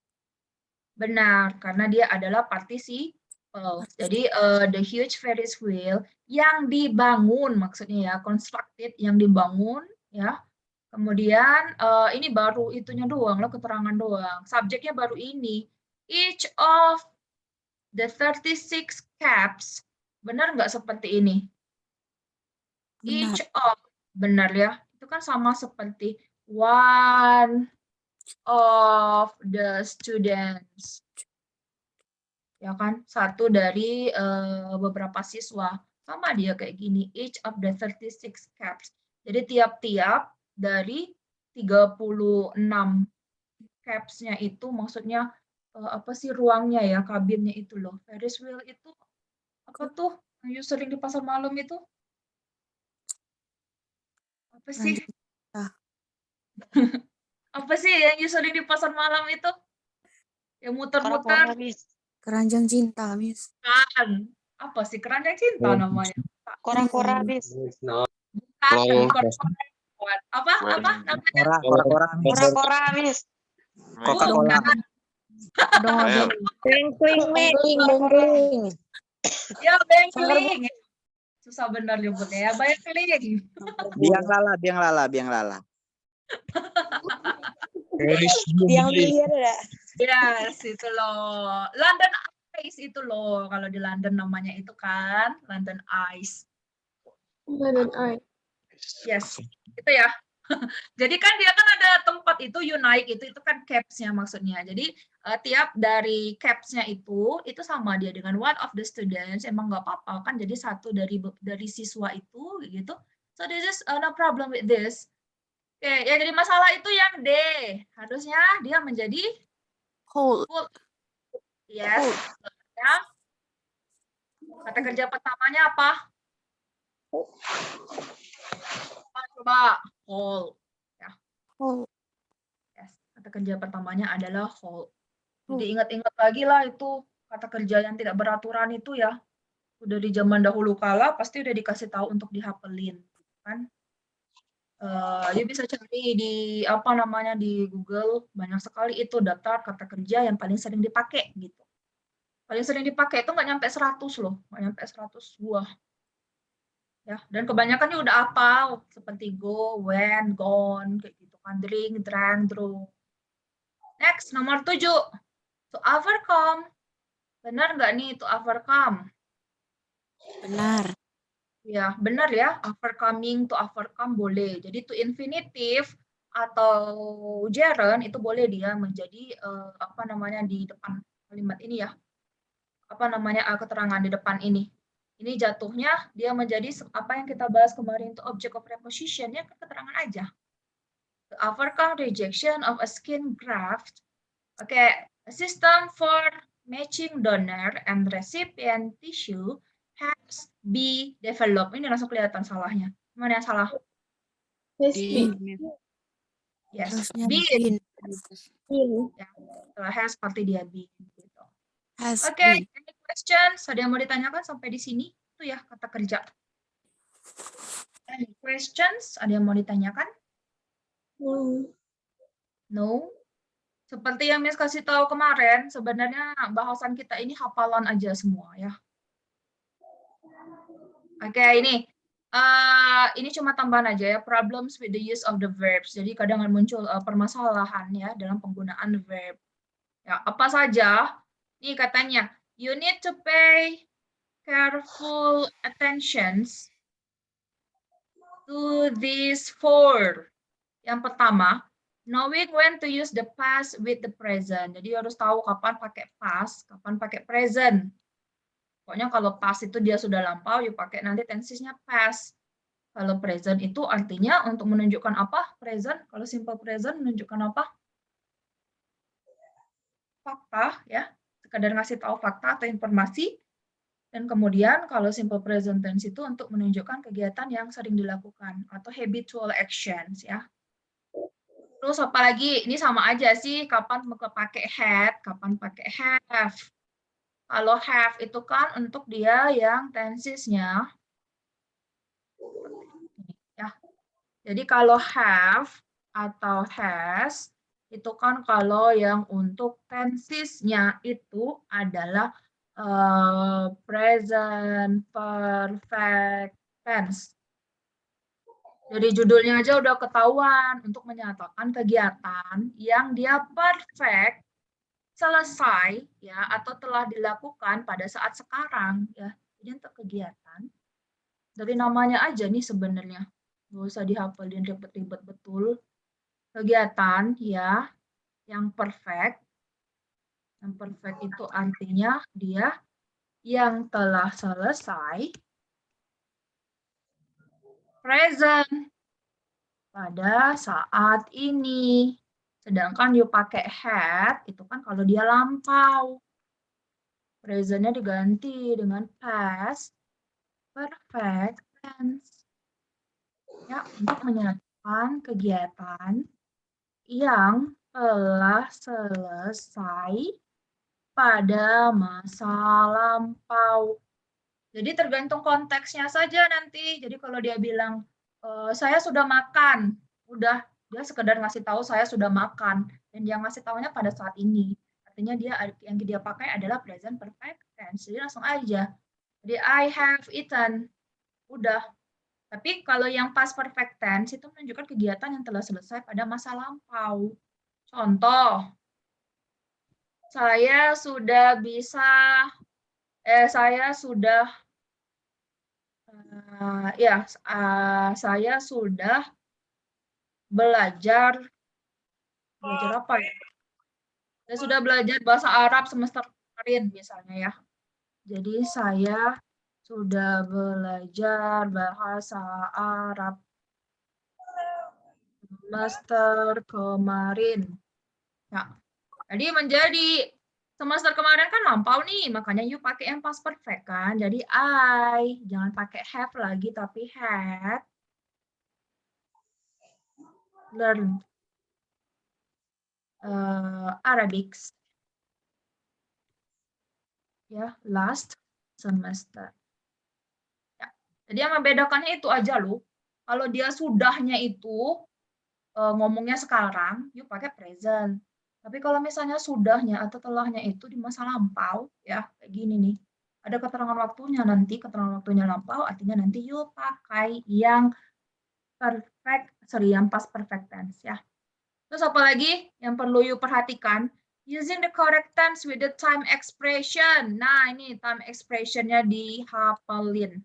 Benar, karena dia adalah partisiple. Jadi the huge Ferris wheel yang dibangun maksudnya ya, constructed yang dibangun ya. Kemudian ini baru itunya doang loh, keterangan doang. Subjeknya baru ini. Each of the 36 caps. Benar nggak seperti ini?
Benar.
Each of, benar ya. Itu kan sama seperti one of the students. Ya kan? Satu dari beberapa siswa. Sama dia kayak gini. Each of the 36 caps. Jadi tiap-tiap dari 36 caps-nya itu maksudnya apa sih ruangnya ya, kabinnya itu loh. Ferris wheel itu apa tuh yang sering di pasar malam itu? Apa sih? Apa sih yang sering di pasar malam itu? Yang muter-muter.
Keranjang cinta, Miss.
Kan. Apa sih keranjang cinta namanya?
Kora-kora, Miss.
No.
Bukan, bukan. Apa namanya?
Kora-kora, Miss.
Coca-Cola.
Bengkling, Miss.
Ya, bengkling. Susah benar nyebutnya ya, bengkling.
Biang lala.
Yang biliar ya.
Yes, itu loh. London Ice itu loh. Kalau di London namanya itu kan London Ice. Yes, itu ya. Jadi kan dia kan ada tempat itu you naik itu kan caps-nya maksudnya. Jadi tiap dari caps-nya itu sama dia dengan one of the students, emang nggak apa-apa kan, jadi satu dari siswa itu gitu. So this is no problem with this. Oke, yang jadi masalah itu yang D. Harusnya dia menjadi
Whole.
full. Yes. Ya. Kata kerja pertamanya apa? Coba whole. Ya.
Whole.
Yes. Kata kerja pertamanya adalah whole. Jadi ingat-ingat lagi lah itu kata kerja yang tidak beraturan itu ya. Udah di zaman dahulu kala pasti udah dikasih tahu untuk dihafalin, kan? You bisa cari di di Google, banyak sekali itu daftar kata kerja yang paling sering dipakai gitu. Paling sering dipakai itu nggak nyampe 100 loh, nggak nyampe 100 buah. Ya, dan kebanyakan ini udah hafal seperti go, when, gone, kayak gitu kan, drink, drank, drew. Next, nomor 7. To overcome. Benar nggak nih to overcome?
Benar.
Ya, benar ya. Overcoming, to overcome boleh. Jadi to infinitive atau gerund itu boleh dia menjadi apa namanya di depan kalimat ini ya. Apa namanya keterangan di depan ini. Ini jatuhnya dia menjadi apa yang kita bahas kemarin itu object of preposition ya, keterangan aja. To overcome rejection of a skin graft. Oke, a system for matching donor and recipient tissue has be developed. Ini langsung kelihatan salahnya. Mana yang salah?
Di
Yes,
harusnya
been.
been.
Ya, setelah has pasti dia been. Gitu.
Has
Oke,
been.
any questions? Ada yang mau ditanyakan sampai di sini? Itu ya kata kerja. Any questions? Ada yang mau ditanyakan? No. Seperti yang Miss kasih tahu kemarin, sebenarnya bahasan kita ini hafalan aja semua ya. Oke, ini cuma tambahan aja ya, problems with the use of the verbs. Jadi kadang muncul permasalahan ya dalam penggunaan verb. Ya, apa saja? Ini katanya, you need to pay careful attentions to these 4. Yang pertama, knowing when to use the past with the present. Jadi harus tahu kapan pakai past, kapan pakai present. Pokoknya kalau past itu dia sudah lampau, you pakai nanti tensesnya past. Kalau present itu artinya untuk menunjukkan apa? Present. Kalau simple present menunjukkan apa? Fakta ya. Sekadar ngasih tahu fakta atau informasi. Dan kemudian kalau simple present tense itu untuk menunjukkan kegiatan yang sering dilakukan atau habitual actions ya. Terus apalagi ini sama aja sih kapan pakai had, kapan pakai have. Kalau have itu kan untuk dia yang tensesnya ya. Jadi kalau have atau has itu kan kalau yang untuk tensesnya itu adalah present perfect tense. Dari judulnya aja udah ketahuan untuk menyatakan kegiatan yang dia perfect, selesai ya atau telah dilakukan pada saat sekarang ya. Jadi untuk kegiatan dari namanya aja nih sebenarnya. Nggak usah dihafalin ribet-ribet betul. Kegiatan ya yang perfect. Yang perfect itu artinya dia yang telah selesai present pada saat ini. Sedangkan you pakai had, itu kan kalau dia lampau. Present-nya diganti dengan past perfect tense. Ya, untuk menyatakan kegiatan yang telah selesai pada masa lampau. Jadi tergantung konteksnya saja nanti. Jadi kalau dia bilang, saya sudah makan, udah dia sekedar ngasih tahu saya sudah makan, dan dia ngasih tahunya pada saat ini. Artinya dia yang dia pakai adalah present perfect tense. Jadi langsung aja. Jadi I have eaten, udah. Tapi kalau yang past perfect tense itu menunjukkan kegiatan yang telah selesai pada masa lampau. Contoh, saya sudah saya sudah belajar apa ya? Saya sudah belajar bahasa Arab semester kemarin misalnya ya. Jadi saya sudah belajar bahasa Arab semester kemarin. Nah, jadi menjadi semester kemarin kan lampau nih, makanya you pakai yang past perfect kan. Jadi I, jangan pakai have lagi tapi had learned Arabic ya last semester. Ya. Jadi yang membedakannya itu aja loh. Kalau dia sudahnya itu ngomongnya sekarang, you pakai present. Tapi kalau misalnya sudahnya atau telahnya itu di masa lampau, ya kayak gini nih. Ada keterangan waktunya nanti, keterangan waktunya lampau, artinya nanti you pakai yang yang past perfect tense ya. Terus apa lagi yang perlu you perhatikan? Using the correct tense with the time expression. Nah, ini time expression-nya dihafalin.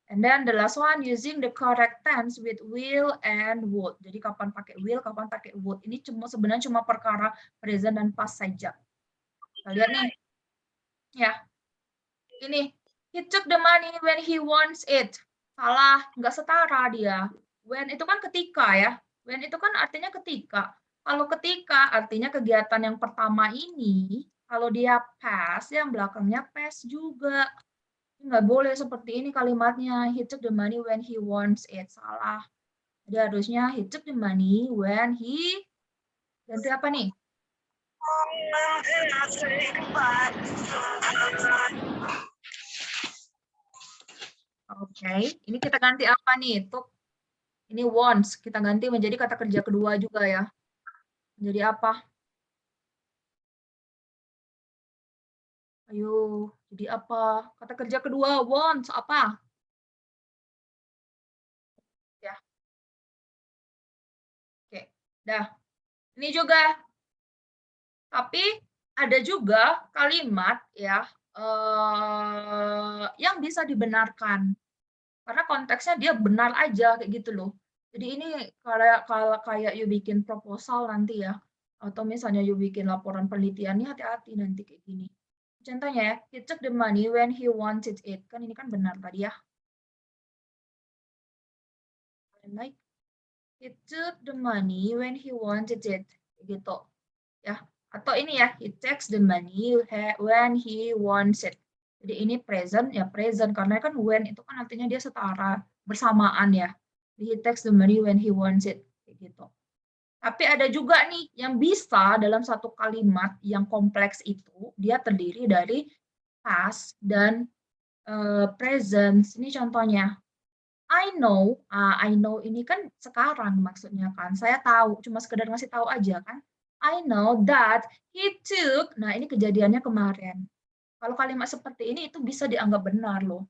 And then the last one, using the correct tense with will and would. Jadi kapan pakai will, kapan pakai would. Ini sebenarnya cuma perkara present dan past saja. Kita lihat nih. Ya. Ini, he took the money when he wants it. Salah, nggak setara dia. When itu kan ketika ya. When itu kan artinya ketika. Kalau ketika artinya kegiatan yang pertama ini, kalau dia past, yang belakangnya past juga. Nggak boleh seperti ini kalimatnya. He took the money when he wants it. Salah. Jadi harusnya he took the money when he... Ganti apa nih? Oke, ini kita ganti apa nih? Ini wants, kita ganti menjadi kata kerja kedua juga ya. Jadi apa? Ayo, jadi apa? Kata kerja kedua, wants, apa? Ya. Oke, dah. Ini juga. Tapi ada juga kalimat ya yang bisa dibenarkan. Karena konteksnya dia benar aja kayak gitu loh. Jadi ini kalau kayak you bikin proposal nanti ya, atau misalnya you bikin laporan penelitian, ini hati-hati nanti kayak gini. Contohnya ya, he took the money when he wanted it. Kan ini kan benar tadi ya. Like, he took the money when he wanted it. Gitu. Ya. Atau ini ya, he takes the money when he wants it. Jadi ini present, ya present. Karena kan when itu kan artinya dia setara, bersamaan ya. He takes the money when he wants it. Gitu. Tapi ada juga nih yang bisa dalam satu kalimat yang kompleks itu, dia terdiri dari past dan present. Ini contohnya. I know ini kan sekarang maksudnya kan. Saya tahu, cuma sekedar ngasih tahu aja kan. I know that he took, nah ini kejadiannya kemarin. Kalau kalimat seperti ini itu bisa dianggap benar loh.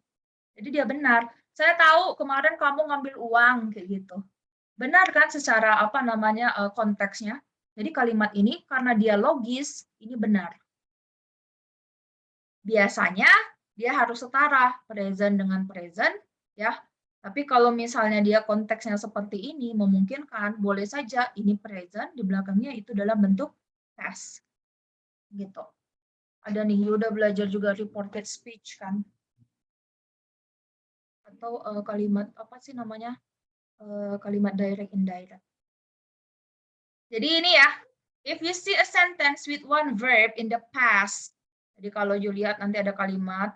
Jadi dia benar. Saya tahu kemarin kamu ngambil uang kayak gitu. Benar kan secara apa namanya konteksnya. Jadi kalimat ini karena dia logis, ini benar. Biasanya dia harus setara present dengan present ya. Tapi kalau misalnya dia konteksnya seperti ini, memungkinkan, boleh saja ini present, di belakangnya itu dalam bentuk past. Gitu. Ada nih, udah belajar juga reported speech kan? Atau kalimat, apa sih namanya? Kalimat direct, indirect. Jadi ini ya, if you see a sentence with one verb in the past, jadi kalau you lihat nanti ada kalimat,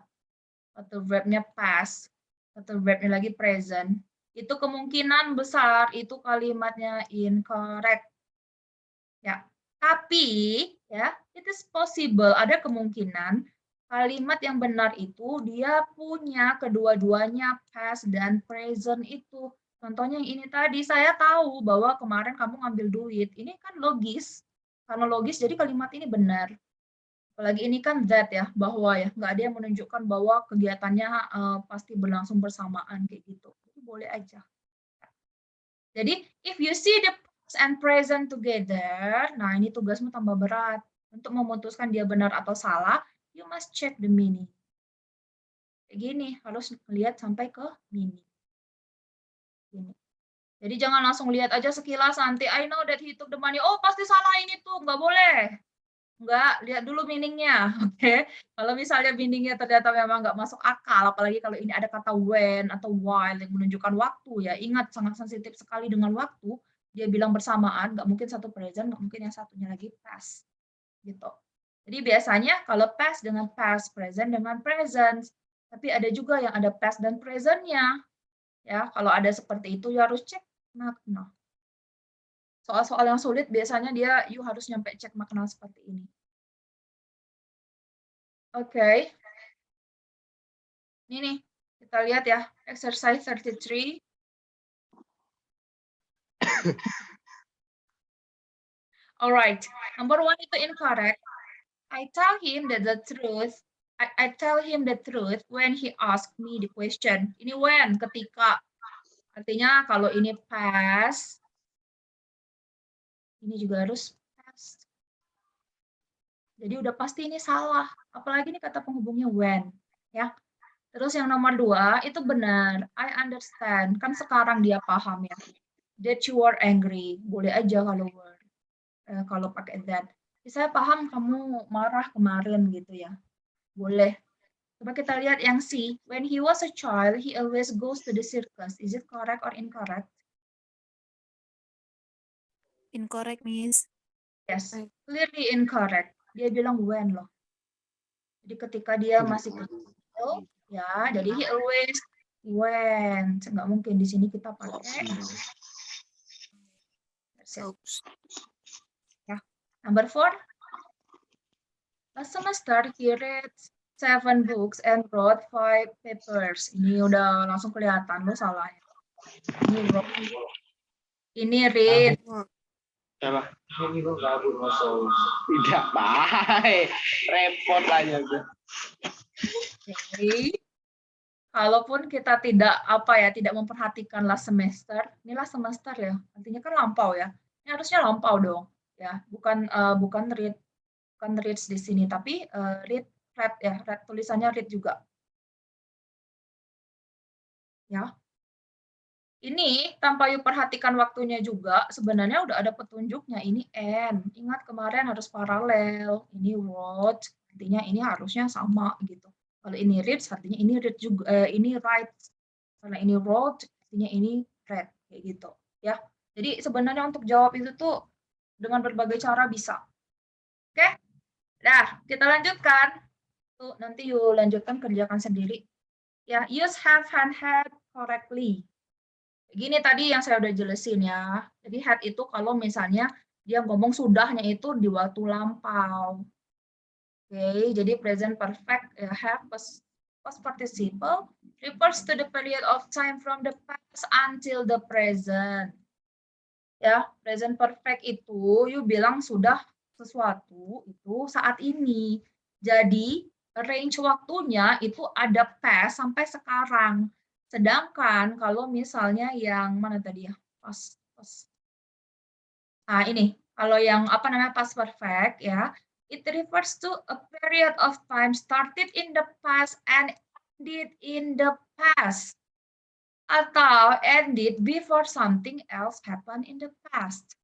atau verbnya past, atau verbnya lagi present, itu kemungkinan besar itu kalimatnya incorrect. Ya, tapi ya, it is possible, ada kemungkinan kalimat yang benar itu dia punya kedua-duanya past dan present itu. Contohnya yang ini tadi, saya tahu bahwa kemarin kamu ngambil duit. Ini kan logis. Karena logis jadi kalimat ini benar. Apalagi ini kan that ya, bahwa ya, nggak ada yang menunjukkan bahwa kegiatannya pasti berlangsung bersamaan kayak gitu. Jadi boleh aja. Jadi if you see the past and present together, nah ini tugasmu tambah berat. Untuk memutuskan dia benar atau salah, you must check the meaning. Kayak gini, harus melihat sampai ke meaning. Gini. Jadi jangan langsung lihat aja sekilas nanti, I know that he took the money. Oh pasti salah ini tuh, nggak boleh. Enggak, lihat dulu meaning-nya, oke? Kalau misalnya meaning-nya ternyata memang nggak masuk akal, apalagi kalau ini ada kata when atau while yang menunjukkan waktu ya, ingat sangat sensitif sekali dengan waktu, dia bilang bersamaan, nggak mungkin satu present, nggak mungkin yang satunya lagi past, gitu. Jadi biasanya kalau past dengan past, present dengan present, tapi ada juga yang ada past dan present-nya, ya. Kalau ada seperti itu, ya harus cek makna. Soal-soal yang sulit biasanya dia you harus nyampe cek makna seperti ini. Oke. Ini nih, kita lihat ya, exercise 33. Alright, number 1 itu incorrect. I tell him that the truth I tell him the truth when he asked me the question. Ini when, ketika. Artinya kalau ini past, ini juga harus past. Jadi udah pasti ini salah. Apalagi ini kata penghubungnya when. Ya. Terus yang nomor 2, itu benar. I understand. Kan sekarang dia paham ya. That you were angry. Boleh aja kalau were. Kalau pakai that. Saya paham kamu marah kemarin gitu ya. Boleh. Coba kita lihat yang C. When he was a child, he always goes to the circus. Is it correct or incorrect?
Incorrect, Miss.
Yes, clearly incorrect. Dia bilang when loh. Jadi ketika dia masih kecil, ya, jadi he always went. Nggak mungkin di sini kita pakai. Ya. Number 4. Last semester he read 7 books and wrote 5 papers. Ini udah langsung kelihatan lo salah. Ini wrote. Ini read.
Ini kok gabut masuk. Tidak baik. Repot aja gue.
Oke. Kalaupun kita tidak memperhatikan last semester, ini last semester ya, artinya kan lampau ya. Ini harusnya lampau dong, ya. Bukan reads di sini, tapi read ya, read tulisannya read juga. Ya. Ini tanpa you perhatikan waktunya juga, sebenarnya udah ada petunjuknya. Ini and. Ingat kemarin harus paralel. Ini wrote, artinya ini harusnya sama gitu. Kalau ini reads, artinya ini read juga. Ini writes. Karena ini wrote, artinya ini read. Kayak gitu. Ya. Jadi sebenarnya untuk jawab itu tuh dengan berbagai cara bisa. Oke? Nah, kita lanjutkan. Tuh, nanti you lanjutkan, kerjakan sendiri. Ya, use have and had correctly. Gini tadi yang saya udah jelasin ya. Jadi had itu kalau misalnya dia ngomong sudahnya itu di waktu lampau. Oke, jadi present perfect have past participle refers to the period of time from the past until the present. Ya, present perfect itu you bilang sudah sesuatu itu saat ini. Jadi range waktunya itu ada past sampai sekarang. Sedangkan kalau misalnya yang mana tadi ya? Past. Nah, ini kalau yang past perfect ya, it refers to a period of time started in the past and ended in the past. Atau ended before something else happened in the past.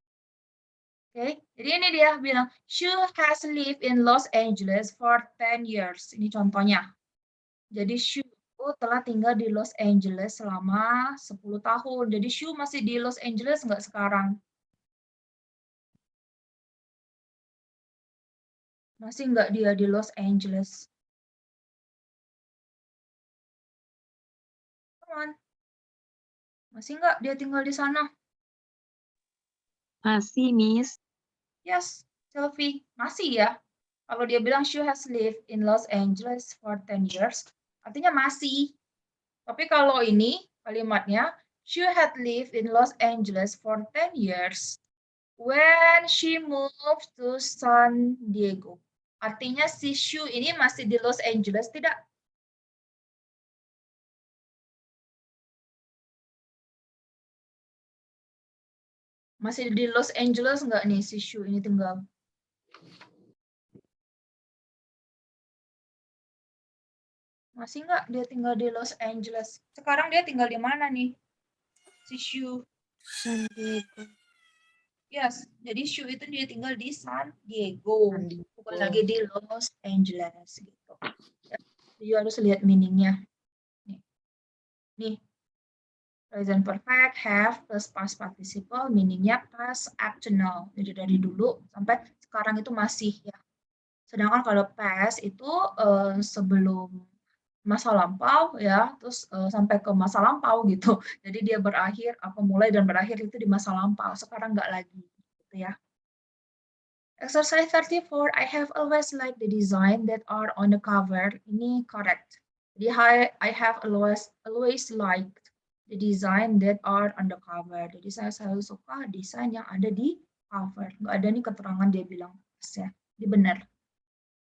Oke, jadi ini dia bilang she has lived in Los Angeles for 10 years. Ini contohnya. Jadi she telah tinggal di Los Angeles selama 10 tahun. Jadi Shu masih di Los Angeles nggak sekarang? Masih nggak dia di Los Angeles? Come on. Masih nggak dia tinggal di sana?
Masih, Miss.
Yes, Selfie. Masih ya. Kalau dia bilang she has lived in Los Angeles for 10 years, artinya masih. Tapi kalau ini kalimatnya, she had lived in Los Angeles for 10 years when she moved to San Diego. Artinya si Shu ini masih di Los Angeles, tidak? Masih di Los Angeles nggak nih si Shu ini tinggal? Masih nggak dia tinggal di Los Angeles? Sekarang dia tinggal di mana nih? Si Shu.
San Diego.
Yes, jadi Shu itu dia tinggal di San Diego, bukan lagi di Los Angeles gitu. Ya, you harus lihat meaningnya. Nih, present perfect, have plus past participle, meaningnya past act to now. Jadi dari dulu sampai sekarang itu masih ya. Sedangkan kalau past itu sebelum masa lampau ya, terus sampai ke masa lampau gitu. Jadi dia berakhir, mulai dan berakhir itu di masa lampau. Sekarang nggak lagi, gitu ya. Exercise 34, I have always liked the design that are on the cover. Ini correct. Jadi I have always liked the design that are on the cover. Jadi saya selalu suka desain yang ada di cover. Nggak ada nih keterangan dia bilang ya. Ini benar.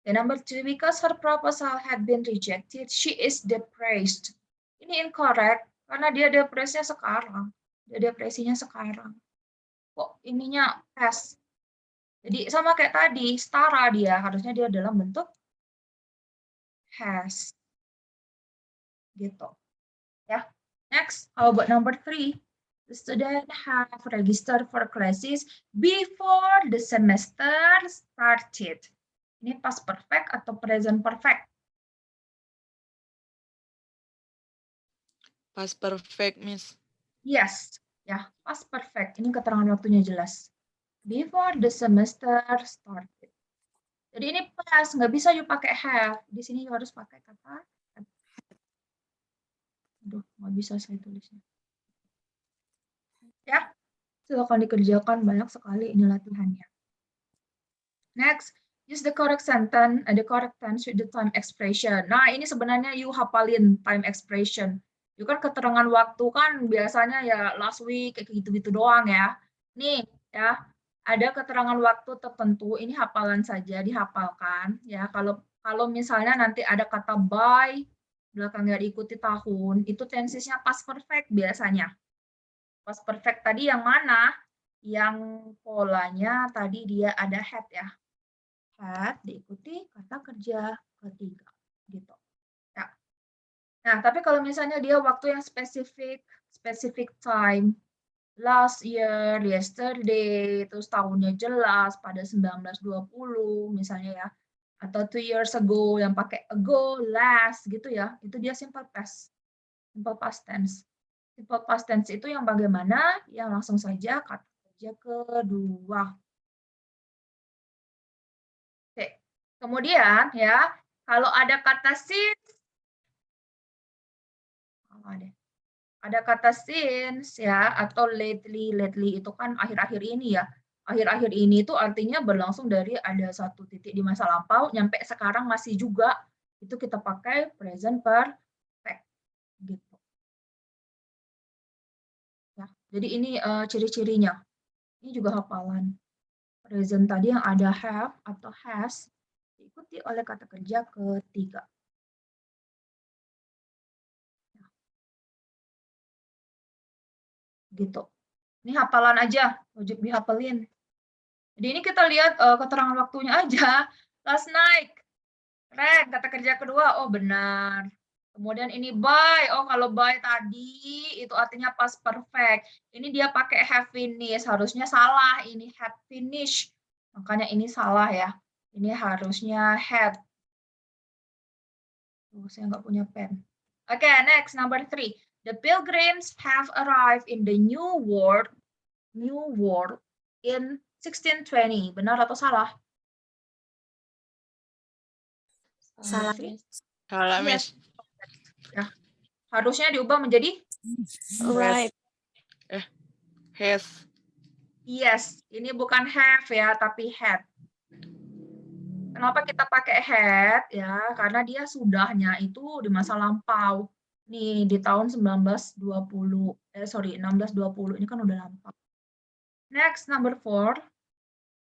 And number 2, because her proposal had been rejected, she is depressed. Ini incorrect karena dia depresinya sekarang. Dia depresinya sekarang. Kok ininya past? Jadi sama kayak tadi, setara dia. Harusnya dia dalam bentuk has. Gitu. Ya. Next, how about number 3? The student have registered for classes before the semester started. Ini past perfect atau present perfect?
Past perfect, Miss.
Yes, ya, past perfect. Ini keterangan waktunya jelas. Before the semester started. Jadi ini past, nggak bisa you pakai have. Di sini you harus pakai kata. Aduh, nggak bisa saya tulisnya. Ya, silakan dikerjakan, banyak sekali ini latihannya. Next, use the correct sentence and the correct tense with the time expression. Nah, ini sebenarnya you hafalin time expression. Itu kan keterangan waktu kan biasanya ya last week kayak gitu-gitu doang ya. Nih ya, ada keterangan waktu tertentu, ini hafalan saja, dihafalkan ya. Kalau misalnya nanti ada kata by belakangnya diikuti tahun, itu tensesnya past perfect biasanya. Past perfect tadi yang mana? Yang polanya tadi dia ada had ya. Had diikuti kata kerja ketiga gitu ya. Nah, tapi kalau misalnya dia waktu yang specific time, last year, yesterday, terus tahunnya jelas pada 1920 misalnya ya, atau 2 years ago yang pakai ago, last gitu ya, itu dia simple past tense. Simple past tense itu yang bagaimana? Yang langsung saja kata kerja kedua. Oke. Kemudian ya, kalau ada kata since, ada kata since ya, atau lately itu kan akhir-akhir ini ya. Akhir-akhir ini itu artinya berlangsung dari ada satu titik di masa lampau, nyampe sekarang masih juga, itu kita pakai present perfect. Gitu. Ya, jadi ini ciri-cirinya. Ini juga hafalan. Present tadi yang ada have atau has, diikuti oleh kata kerja ketiga. Gitu. Ini hafalan aja, wajib dihafalin. Jadi ini kita lihat keterangan waktunya aja. Last night. Keren, kata kerja kedua, oh benar. Kemudian ini by, oh kalau by tadi itu artinya past perfect. Ini dia pakai have finished, harusnya salah. Ini had finished. Makanya ini salah ya. Ini harusnya had. Saya nggak punya pen. Oke, next, number 3. The pilgrims have arrived in the New World in 1620. Benar atau salah?
Salah.
Salah, Miss.
Ya. Harusnya diubah menjadi
Right.
Has.
yes. Ini bukan have ya, tapi had. Kenapa kita pakai had ya? Karena dia sudahnya itu di masa lampau. Nih di tahun 1620. 1620 ini kan udah lampau. Next, number 4.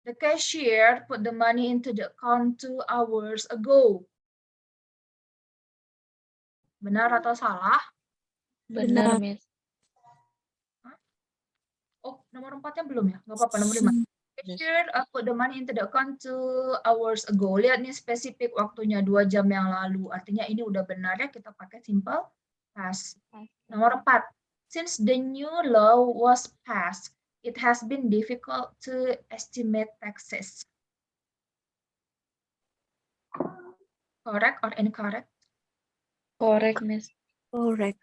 The cashier put the money into the account 2 hours ago. Benar atau salah?
Benar,
Miss.
Oh, nomor 4-nya belum ya? Nggak apa-apa, nomor 5. Cashier put the money into the account 2 hours ago. Lihat nih spesifik waktunya 2 jam yang lalu. Artinya ini udah benar ya, kita pakai simple past. Nomor 4. Since the new law was passed, it has been difficult to estimate taxes. Correct or incorrect?
Correct, Miss.
Correct.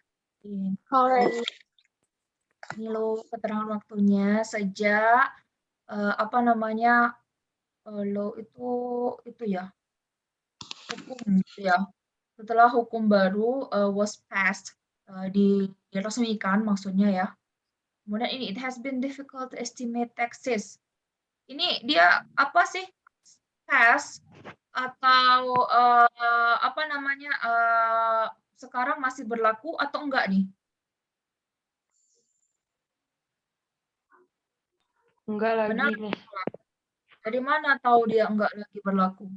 Correct.
Ini lo keterangan waktunya sejak lo itu ya hukum ya. Setelah hukum baru was passed diresmikan maksudnya ya. Kemudian ini it has been difficult to estimate taxes. Ini dia apa sih? Pass atau sekarang masih berlaku atau enggak nih?
Enggak lagi,
Benar.
Miss.
Dari mana tahu dia enggak lagi berlaku?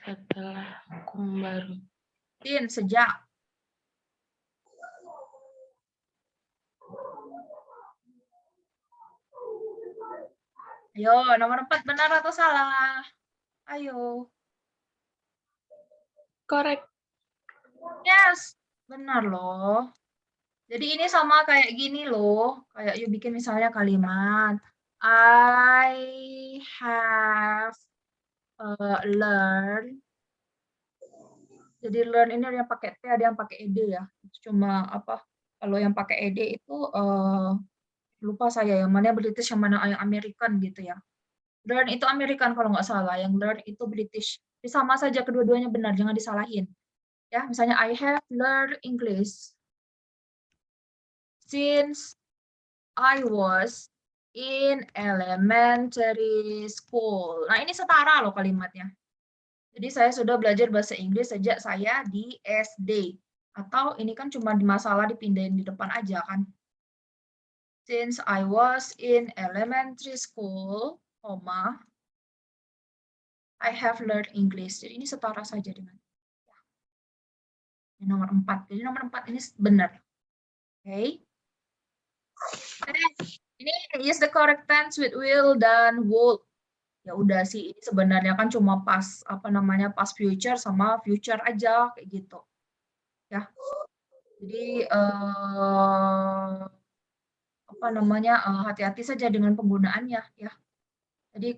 Setelah hukum baru.
Since, sejak. Ayo, nomor 4 benar atau salah? Ayo.
Correct.
Yes, benar loh. Jadi ini sama kayak gini loh. Kayak you bikin misalnya kalimat. I have learned. Jadi learn ini ada yang pakai T, ada yang pakai ed ya. Cuma apa? Kalau yang pakai ed itu lupa saya yang mana British, yang mana yang American gitu ya. Learn itu American kalau nggak salah, yang learn itu British. Jadi sama saja, kedua-duanya benar, jangan disalahin. Ya, misalnya I have learned English since I was in elementary school. Nah, ini setara loh kalimatnya. Jadi saya sudah belajar bahasa Inggris sejak saya di SD. Atau ini kan cuma di masalah dipindahin di depan aja kan. Since I was in elementary school, I have learned English. Jadi ini setara saja dengan ini nomor 4. Jadi nomor 4 ini benar. Oke. Ini is the correct tense with will dan would. Ya udah sih, ini sebenarnya kan cuma pas past future sama future aja kayak gitu. Ya. Jadi hati-hati saja dengan penggunaannya ya. Jadi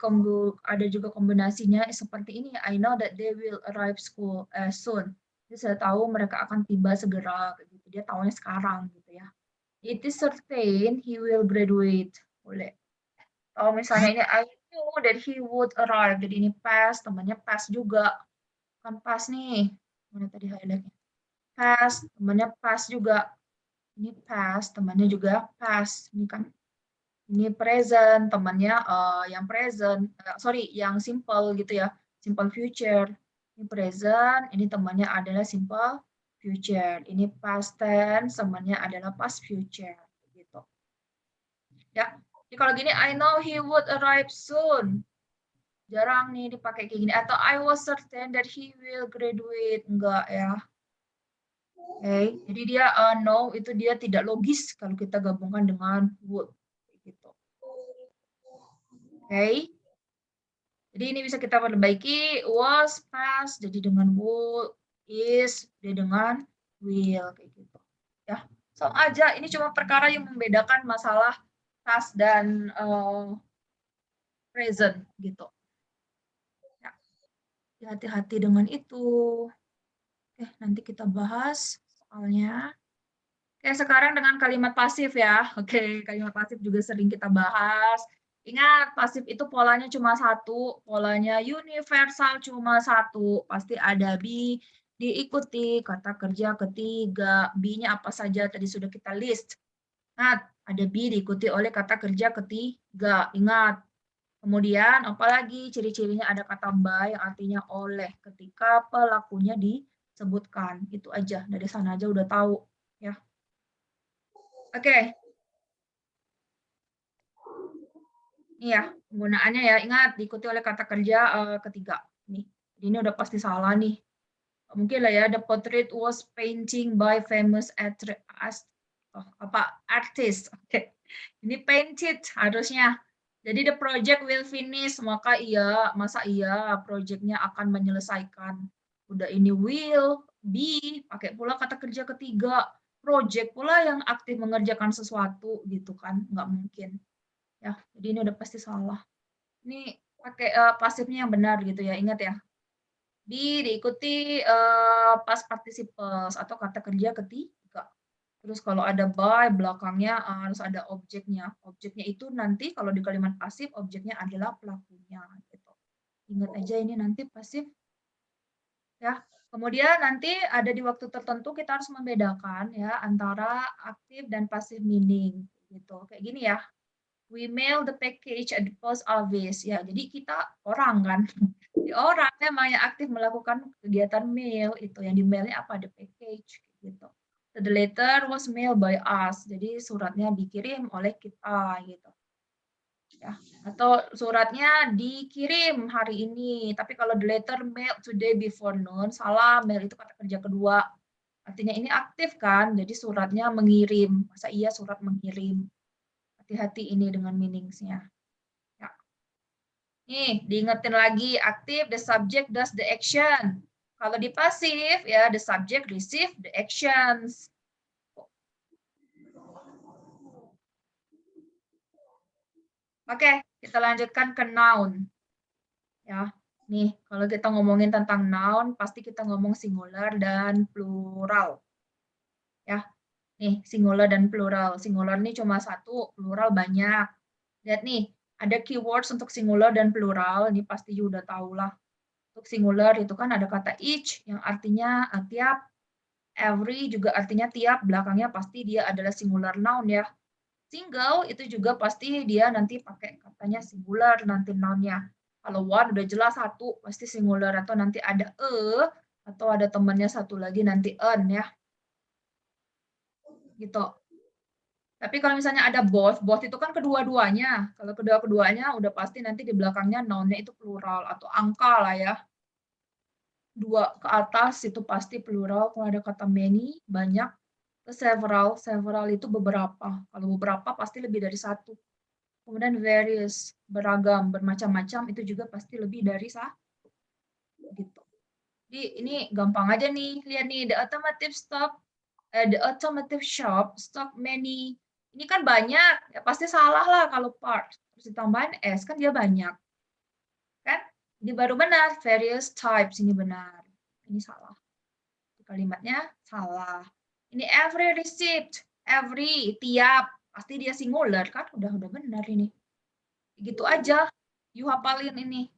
ada juga kombinasinya seperti ini. I know that they will arrive school soon. Jadi saya tahu mereka akan tiba segera gitu. Dia tahunya sekarang gitu ya. It is certain he will graduate. Boleh. Kalau misalnya ini I knew that he would arrive. Jadi ini past, temannya past juga. Kan past nih. Mana tadi highlightnya? Past, temannya past juga. Ini past, temannya juga past. Ini kan. Ini present, temannya yang present. Yang simple gitu ya. Simple future. Ini present, ini temannya adalah simple future. Ini past tense, temannya adalah past future. Gitu. Ya. Jadi kalau gini, I know he would arrive soon. Jarang nih dipakai kayak gini. Atau I was certain that he will graduate. Enggak ya. Oke. Jadi dia know itu dia tidak logis kalau kita gabungkan dengan would. Gitu. Oke. Jadi ini bisa kita perbaiki. Was, past, jadi dengan would. Is, dia dengan will. Kayak gitu. Ya. Sama aja. Ini cuma perkara yang membedakan masalah past dan present gitu. Ya. Hati-hati dengan itu. Oke, nanti kita bahas soalnya. Oke, sekarang dengan kalimat pasif ya. Oke, kalimat pasif juga sering kita bahas. Ingat, pasif itu polanya cuma satu, polanya universal cuma satu. Pasti ada be, diikuti kata kerja ketiga. Be-nya apa saja tadi sudah kita list. Ingat, ada be diikuti oleh kata kerja ketiga. Ingat. Kemudian, apalagi ciri-cirinya ada kata by yang artinya oleh ketika pelakunya disebutkan. Itu aja, dari sana aja udah tahu. Ya. Oke. Ini ya, penggunaannya ya. Ingat, diikuti oleh kata kerja ketiga. Nih, ini udah pasti salah nih. Mungkin lah ya, the portrait was painting by famous artist. Oke. Ini painted harusnya. Jadi the project will finish, maka masa iya projectnya akan menyelesaikan. Udah ini will, be, pakai pula kata kerja ketiga. Project pula yang aktif mengerjakan sesuatu gitu kan, nggak mungkin. Ya, jadi ini udah pasti salah. Ini pakai pasifnya yang benar gitu ya, ingat ya. Be diikuti past participles atau kata kerja ketiga. Terus kalau ada by, belakangnya harus ada objeknya. Objeknya itu nanti kalau di kalimat pasif, objeknya adalah pelakunya. Gitu. Ingat aja ini nanti pasif. Ya. Kemudian nanti ada di waktu tertentu kita harus membedakan ya antara aktif dan passive meaning. Gitu. Kayak gini ya. We mail the package at the post office. Ya, jadi kita orang kan. Di orang memang yang aktif melakukan kegiatan mail itu. Yang di mailnya apa? The package. Gitu. So, the letter was mailed by us. Jadi suratnya dikirim oleh kita gitu. Ya, atau suratnya dikirim hari ini, tapi kalau the letter mailed today before noon, salah, mail itu kata kerja kedua. Artinya ini aktif kan, jadi suratnya mengirim. Masa iya surat mengirim? Hati-hati ini dengan meaningsnya. Ya. Nih, diingetin lagi, aktif, the subject does the action. Kalau di pasif, ya the subject receive the actions. Oke, kita lanjutkan ke noun. Ya, nih kalau kita ngomongin tentang noun, pasti kita ngomong singular dan plural. Ya, nih singular dan plural. Singular ini cuma satu, plural banyak. Lihat nih, ada keywords untuk singular dan plural. Ini pasti udah tahu lah. Untuk singular itu kan ada kata each yang artinya tiap, every juga artinya tiap, belakangnya pasti dia adalah singular noun ya. Single itu juga pasti dia nanti pakai katanya singular nanti noun-nya. Kalau one udah jelas satu pasti singular atau nanti ada atau ada temannya satu lagi nanti an ya. Gitu. Tapi kalau misalnya ada both itu kan kedua-duanya. Kalau kedua-keduanya udah pasti nanti di belakangnya noun-nya itu plural atau angka lah ya. 2 ke atas itu pasti plural. Kalau ada kata many, banyak. Several itu beberapa. Kalau beberapa pasti lebih dari satu. Kemudian various, beragam, bermacam-macam, itu juga pasti lebih dari satu. Gitu. Jadi ini gampang aja nih. Lihat nih, the automotive shop stock many. Ini kan banyak, ya pasti salah lah kalau part. Terus ditambahin S, kan dia banyak. Kan? Ini baru benar, various types, ini benar. Ini salah. Kalimatnya salah. Ini every receipt, every, tiap, pasti dia singular kan? Udah benar ini. Gitu aja. You hafalin ini.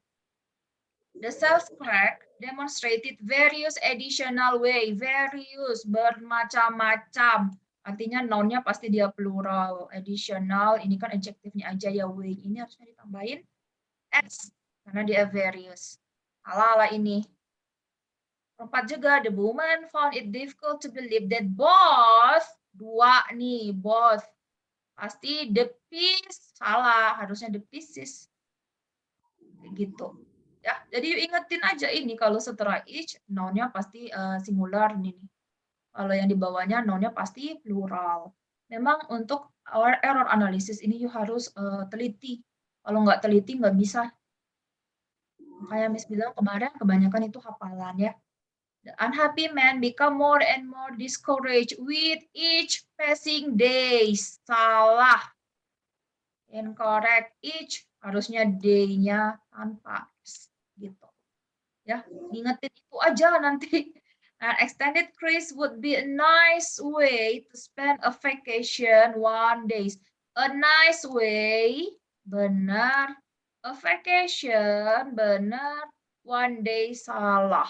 The sales clerk demonstrated various additional way, various, bermacam-macam. Artinya noun-nya pasti dia plural, additional, ini kan adjektifnya aja ya way. Ini harusnya ditambahin s karena dia various. Salah ini. 4 juga, the woman found it difficult to believe that both, 2 nih, both. Pasti the piece, salah, harusnya the pieces. Gitu. Ya, jadi ingetin aja ini kalau setelah each, noun-nya pasti singular nih. Kalau yang di bawahnya noun-nya pasti plural. Memang untuk error analysis ini you harus teliti. Kalau nggak teliti nggak bisa. Kayak Miss bilang kemarin kebanyakan itu hafalan ya. The unhappy man become more and more discouraged with each passing days. Salah. Incorrect. Each harusnya day-nya tanpa s gitu. Ya, ingetin itu aja nanti. Extended cruise would be a nice way to spend a vacation 1 day. A nice way, benar. A vacation, benar. 1 day, salah.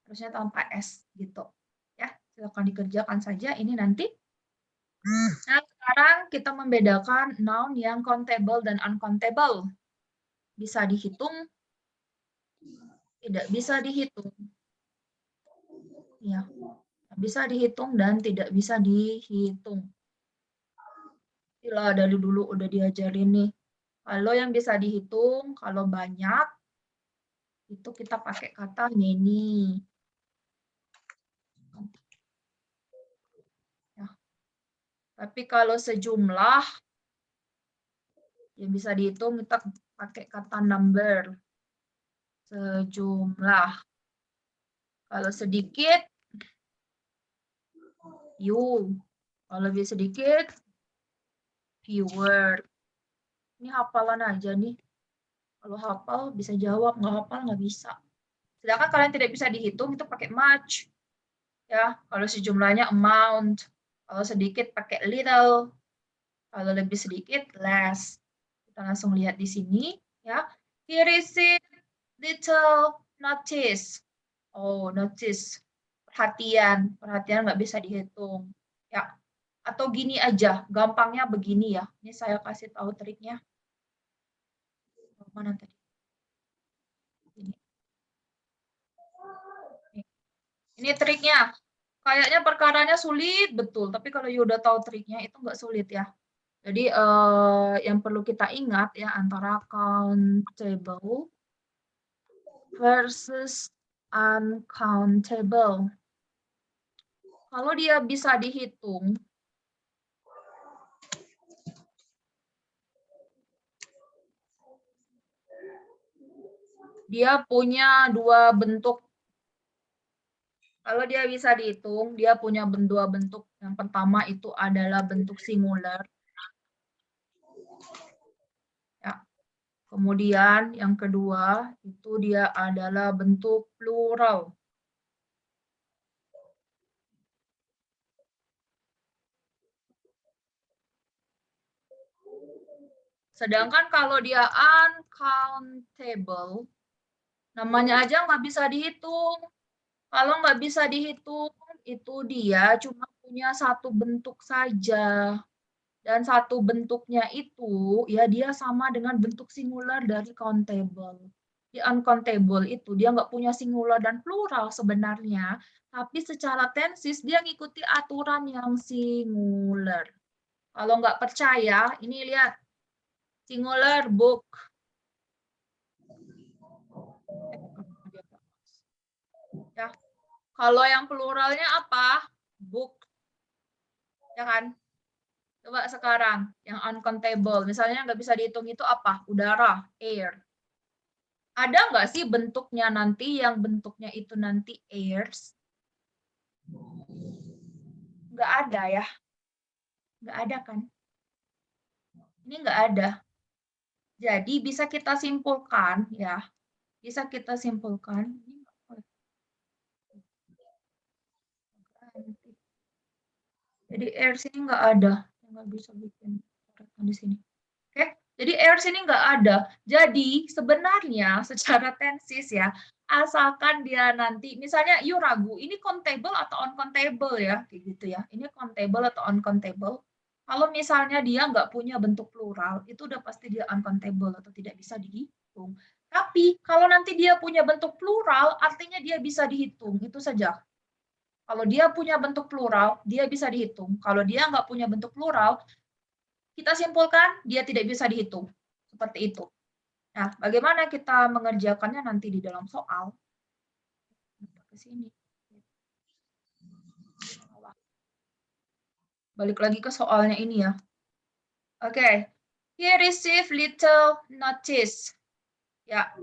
Harusnya tanpa S gitu. Ya, silakan dikerjakan saja ini nanti. Nah, sekarang kita membedakan noun yang countable dan uncountable. Bisa dihitung, tidak bisa dihitung. Ya, bisa dihitung dan tidak bisa dihitung. Inilah dari dulu udah diajarin nih. Kalau yang bisa dihitung, kalau banyak, itu kita pakai kata many. Ya. Tapi kalau sejumlah, yang bisa dihitung, kita pakai kata number. Sejumlah. Kalau sedikit, few. Kalau lebih sedikit, fewer. Ini hafalan aja nih. Kalau hafal bisa jawab, nggak hafal nggak bisa. Sedangkan kalau yang tidak bisa dihitung itu pakai much. Ya, kalau sejumlahnya amount. Kalau sedikit pakai little. Kalau lebih sedikit less. Kita langsung lihat di sini ya. He received little notice. Oh, notice. Perhatian nggak bisa dihitung. Ya. Atau gini aja, gampangnya begini ya. Ini saya kasih tahu triknya. Mana tadi? Ini triknya. Kayaknya perkaranya sulit betul, tapi kalau you udah tahu triknya itu nggak sulit ya. Jadi yang perlu kita ingat ya antara countable versus uncountable. Kalau dia bisa dihitung, dia punya dua bentuk. Kalau dia bisa dihitung, dia punya dua bentuk. Yang pertama itu adalah bentuk singular. Ya. Kemudian yang kedua itu dia adalah bentuk plural. Sedangkan kalau dia uncountable, namanya aja nggak bisa dihitung. Kalau nggak bisa dihitung, itu dia cuma punya satu bentuk saja. Dan satu bentuknya itu, ya dia sama dengan bentuk singular dari countable. Di uncountable itu, dia nggak punya singular dan plural sebenarnya, tapi secara tensis dia ngikuti aturan yang singular. Kalau nggak percaya, ini lihat. Singular book. Ya. Kalau yang pluralnya apa? Book. Ya kan? Coba sekarang yang uncountable. Misalnya nggak bisa dihitung itu apa? Udara, air. Ada nggak sih bentuknya nanti yang bentuknya itu nanti airs? Nggak ada ya. Nggak ada kan? Ini nggak ada. Jadi bisa kita simpulkan ya. Bisa kita simpulkan. Jadi airs ini nggak ada. Nggak bisa bikin di sini. Oke, jadi airs ini nggak ada. Jadi sebenarnya secara tensis ya, asalkan dia nanti, misalnya you ragu, ini countable atau uncountable ya, kayak gitu ya. Ini countable atau uncountable. Kalau misalnya dia nggak punya bentuk plural, itu udah pasti dia uncountable atau tidak bisa dihitung. Tapi kalau nanti dia punya bentuk plural, artinya dia bisa dihitung, itu saja. Kalau dia punya bentuk plural, dia bisa dihitung. Kalau dia nggak punya bentuk plural, kita simpulkan dia tidak bisa dihitung. Seperti itu. Nah, bagaimana kita mengerjakannya nanti di dalam soal? Ke sini. Balik lagi ke soalnya ini ya. Oke. He received little notice. Ya.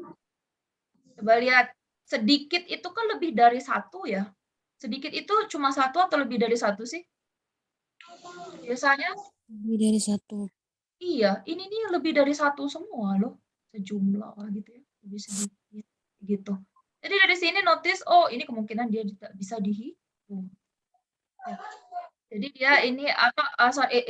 Coba lihat. Sedikit itu kan lebih dari satu ya. Sedikit itu cuma satu atau lebih dari satu sih? Biasanya?
Lebih dari satu.
Iya, ini nih lebih dari satu semua loh. Sejumlah gitu ya. Lebih sedikit. Gitu. Jadi dari sini notice, oh ini kemungkinan dia tidak bisa dihitung. Ya. Jadi dia ini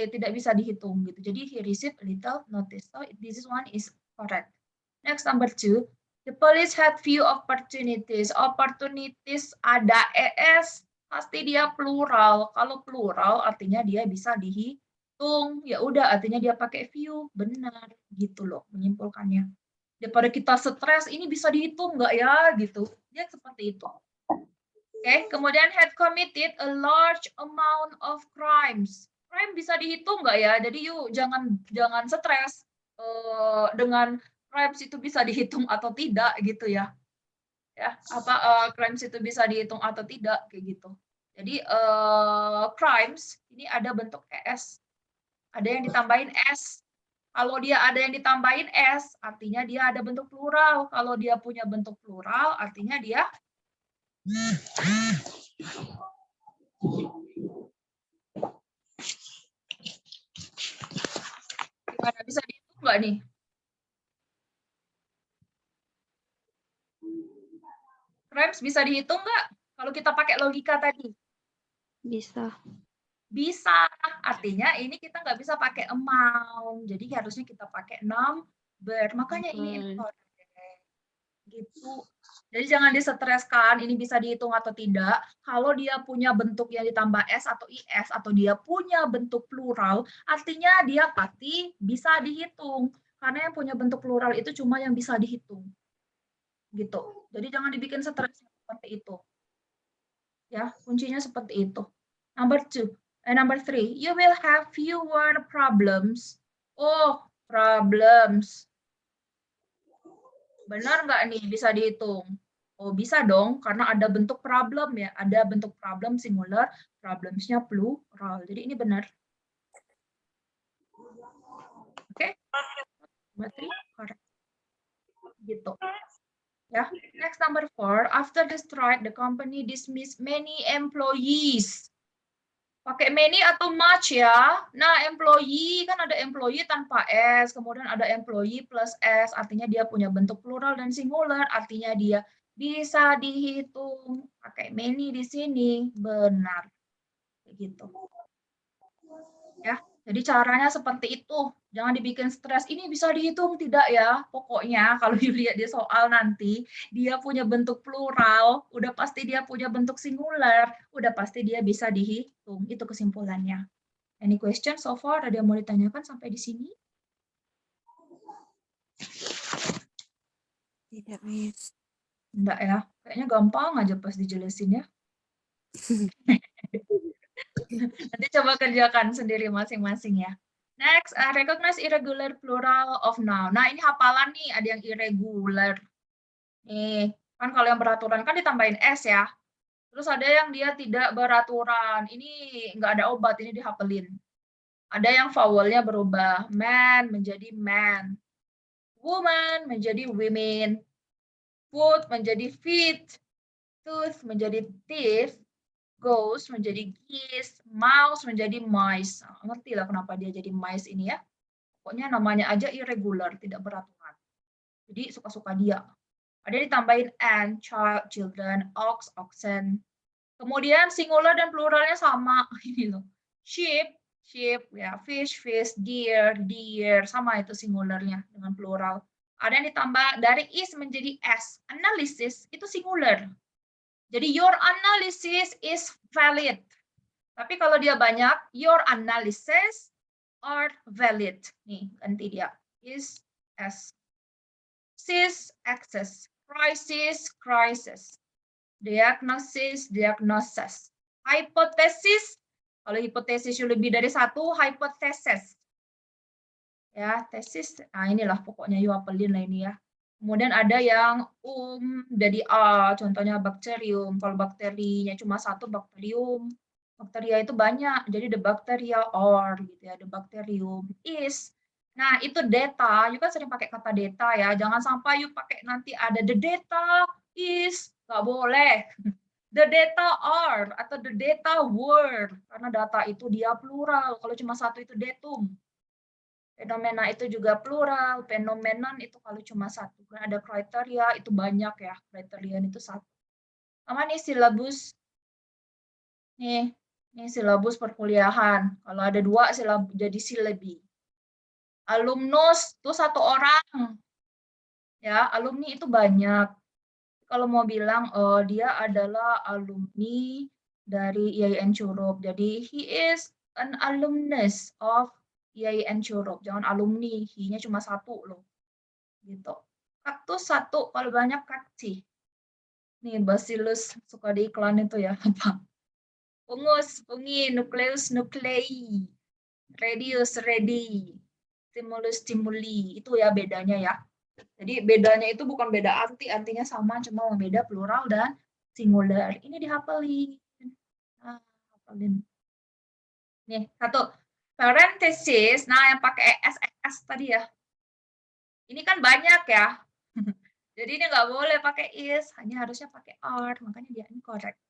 tidak bisa dihitung gitu. Jadi he received a little notice. So this one is correct. Next number 2. The police had few opportunities. Opportunities ada es, pasti dia plural. Kalau plural artinya dia bisa dihitung. Ya udah artinya dia pakai few. Benar gitu loh menyimpulkannya. Daripada kita stres, ini bisa dihitung nggak ya gitu. Dia seperti itu. Oke, kemudian had committed a large amount of crimes. Crime bisa dihitung nggak ya? Jadi yuk jangan stres dengan crimes itu bisa dihitung atau tidak gitu ya. Ya, crimes itu bisa dihitung atau tidak kayak gitu. Jadi crimes ini ada bentuk es. Ada yang ditambahin s. Kalau dia ada yang ditambahin s, artinya dia ada bentuk plural. Kalau dia punya bentuk plural, artinya dia gimana, bisa dihitung nggak nih? Crimes bisa dihitung nggak? Kalau kita pakai logika tadi.
Bisa.
Bisa. Artinya ini kita nggak bisa pakai amount. Jadi harusnya kita pakai number. Makanya ini incorrect. Gitu. Jadi jangan disetreskan, ini bisa dihitung atau tidak. Kalau dia punya bentuk yang ditambah S atau IS, atau dia punya bentuk plural, artinya dia pasti bisa dihitung. Karena yang punya bentuk plural itu cuma yang bisa dihitung. Gitu. Jadi jangan dibikin stres seperti itu. Ya, kuncinya seperti itu. Number 2. And number 3, you will have fewer problems. Oh, problems. Benar nggak nih? Bisa dihitung? Oh, bisa dong, karena ada bentuk problem ya. Ada bentuk problem singular, problemsnya plural. Jadi ini benar. Oke? Number 3, correct. Gitu. Ya. Next, number 4, after the strike, the company dismissed many employees. Pakai many atau much ya. Nah, employee kan ada employee tanpa S, kemudian ada employee plus S, artinya dia punya bentuk plural dan singular, artinya dia bisa dihitung. Pakai many di sini, benar. Begitu. Ya, jadi caranya seperti itu. Jangan dibikin stres, ini bisa dihitung, tidak ya. Pokoknya kalau dilihat di soal nanti, dia punya bentuk plural, udah pasti dia punya bentuk singular, udah pasti dia bisa dihitung. Itu kesimpulannya. Any question so far? Ada yang mau ditanyakan sampai di sini?
Tidak, Miss.
Enggak ya, kayaknya gampang aja pas dijelasin ya. Nanti coba kerjakan sendiri masing-masing ya. Next, recognize irregular plural of noun. Nah, ini hafalan nih, ada yang irregular. Nih, kan kalau yang beraturan kan ditambahin S ya. Terus ada yang dia tidak beraturan. Ini nggak ada obat, ini dihafalin. Ada yang vowelnya berubah. Man menjadi man. Woman menjadi women. Foot menjadi feet. Tooth menjadi teeth. Ghost menjadi geese, mouse menjadi mice. Nah, ngerti lah kenapa dia jadi mice ini ya. Pokoknya namanya aja irregular, tidak beraturan. Jadi suka-suka dia. Ada ditambahin and, child, children, ox, oxen. Kemudian singular dan pluralnya sama. Ini loh. Sheep, sheep, ya, fish, fish, deer, deer. Sama itu singularnya dengan plural. Ada yang ditambah dari is menjadi s. Analysis itu singular. Jadi your analysis is valid. Tapi kalau dia banyak, your analysis are valid. Nih, ganti dia. Is, S. Sis, access. Crisis, crisis. Diagnosis, diagnosis. Hypothesis, kalau hipotesis lebih dari satu, hypothesis. Ya, tesis, nah inilah pokoknya you hafalin lah ini ya. Kemudian ada yang jadi A, contohnya bakterium. Kalau bakterinya cuma satu, bakterium. Bakteria itu banyak, jadi the bacteria are, gitu ya, the bacterium is. Nah, itu data, you kan sering pakai kata data ya, jangan sampai you pakai nanti ada the data is, nggak boleh. The data are, atau the data were, karena data itu dia plural, kalau cuma satu itu datum. Fenomena itu juga plural, fenomenon itu kalau cuma satu. Ada kriteria, itu banyak ya, kriterian itu satu. Sama nih silabus. Nih silabus perkuliahan. Kalau ada dua silabus jadi silabi. Alumnus itu satu orang. Ya, alumni itu banyak. Kalau mau bilang dia adalah alumni dari IAIN Curup. Jadi he is an alumnus of IAIN Curup. Jangan alumni, he-nya cuma satu loh. Gitu. Kaktus satu, kalau banyak kakti. Nih, bacillus suka di iklan itu ya, apa? Fungus, fungi, nukleus, nuklei. Radius, redi. Stimulus, stimuli. Itu ya bedanya ya. Jadi bedanya itu bukan beda arti, artinya sama, cuma beda plural dan singular. Ini dihafalin. Nah, hafalin. Nih, satu. Parenthesis, nah yang pakai SX tadi ya. Ini kan banyak ya. Jadi ini nggak boleh pakai is, hanya harusnya pakai are, makanya dia incorrect.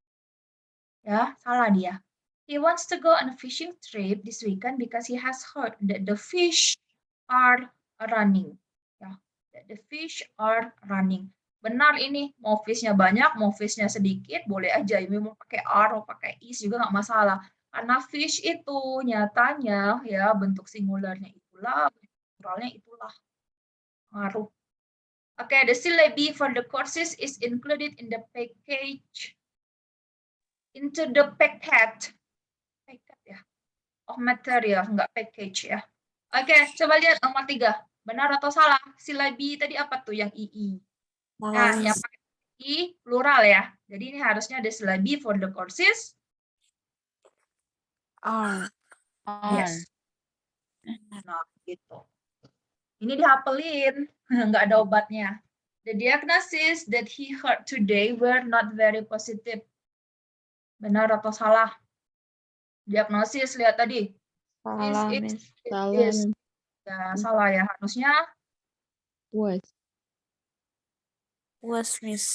Ya, salah dia. He wants to go on a fishing trip this weekend because he has heard that the fish are running. Ya, that the fish are running. Benar ini, mau fish-nya banyak, mau fish-nya sedikit, boleh aja. Mau pakai are, mau pakai is juga nggak masalah. Karena fish itu nyatanya ya bentuk singularnya itulah, pluralnya itulah. Ngaruh. Okay, the syllabi for the courses is included in the package, into the packet ya, of material, enggak package ya. Oke, coba lihat nomor 3. Benar atau salah? Syllabi tadi apa tuh yang II? Nah, yang pakai I plural ya. Jadi ini harusnya ada syllabi for the courses
Are.
Yes. Nah, gitu. Ini dihafalin, nggak ada obatnya. The diagnosis that he heard today were not very positive. Benar atau salah? Diagnosis, lihat tadi.
Salah,
Is,
Miss.
it
Salah,
is.
Miss.
Ya, salah ya. Harusnya
Was.
Was, Miss.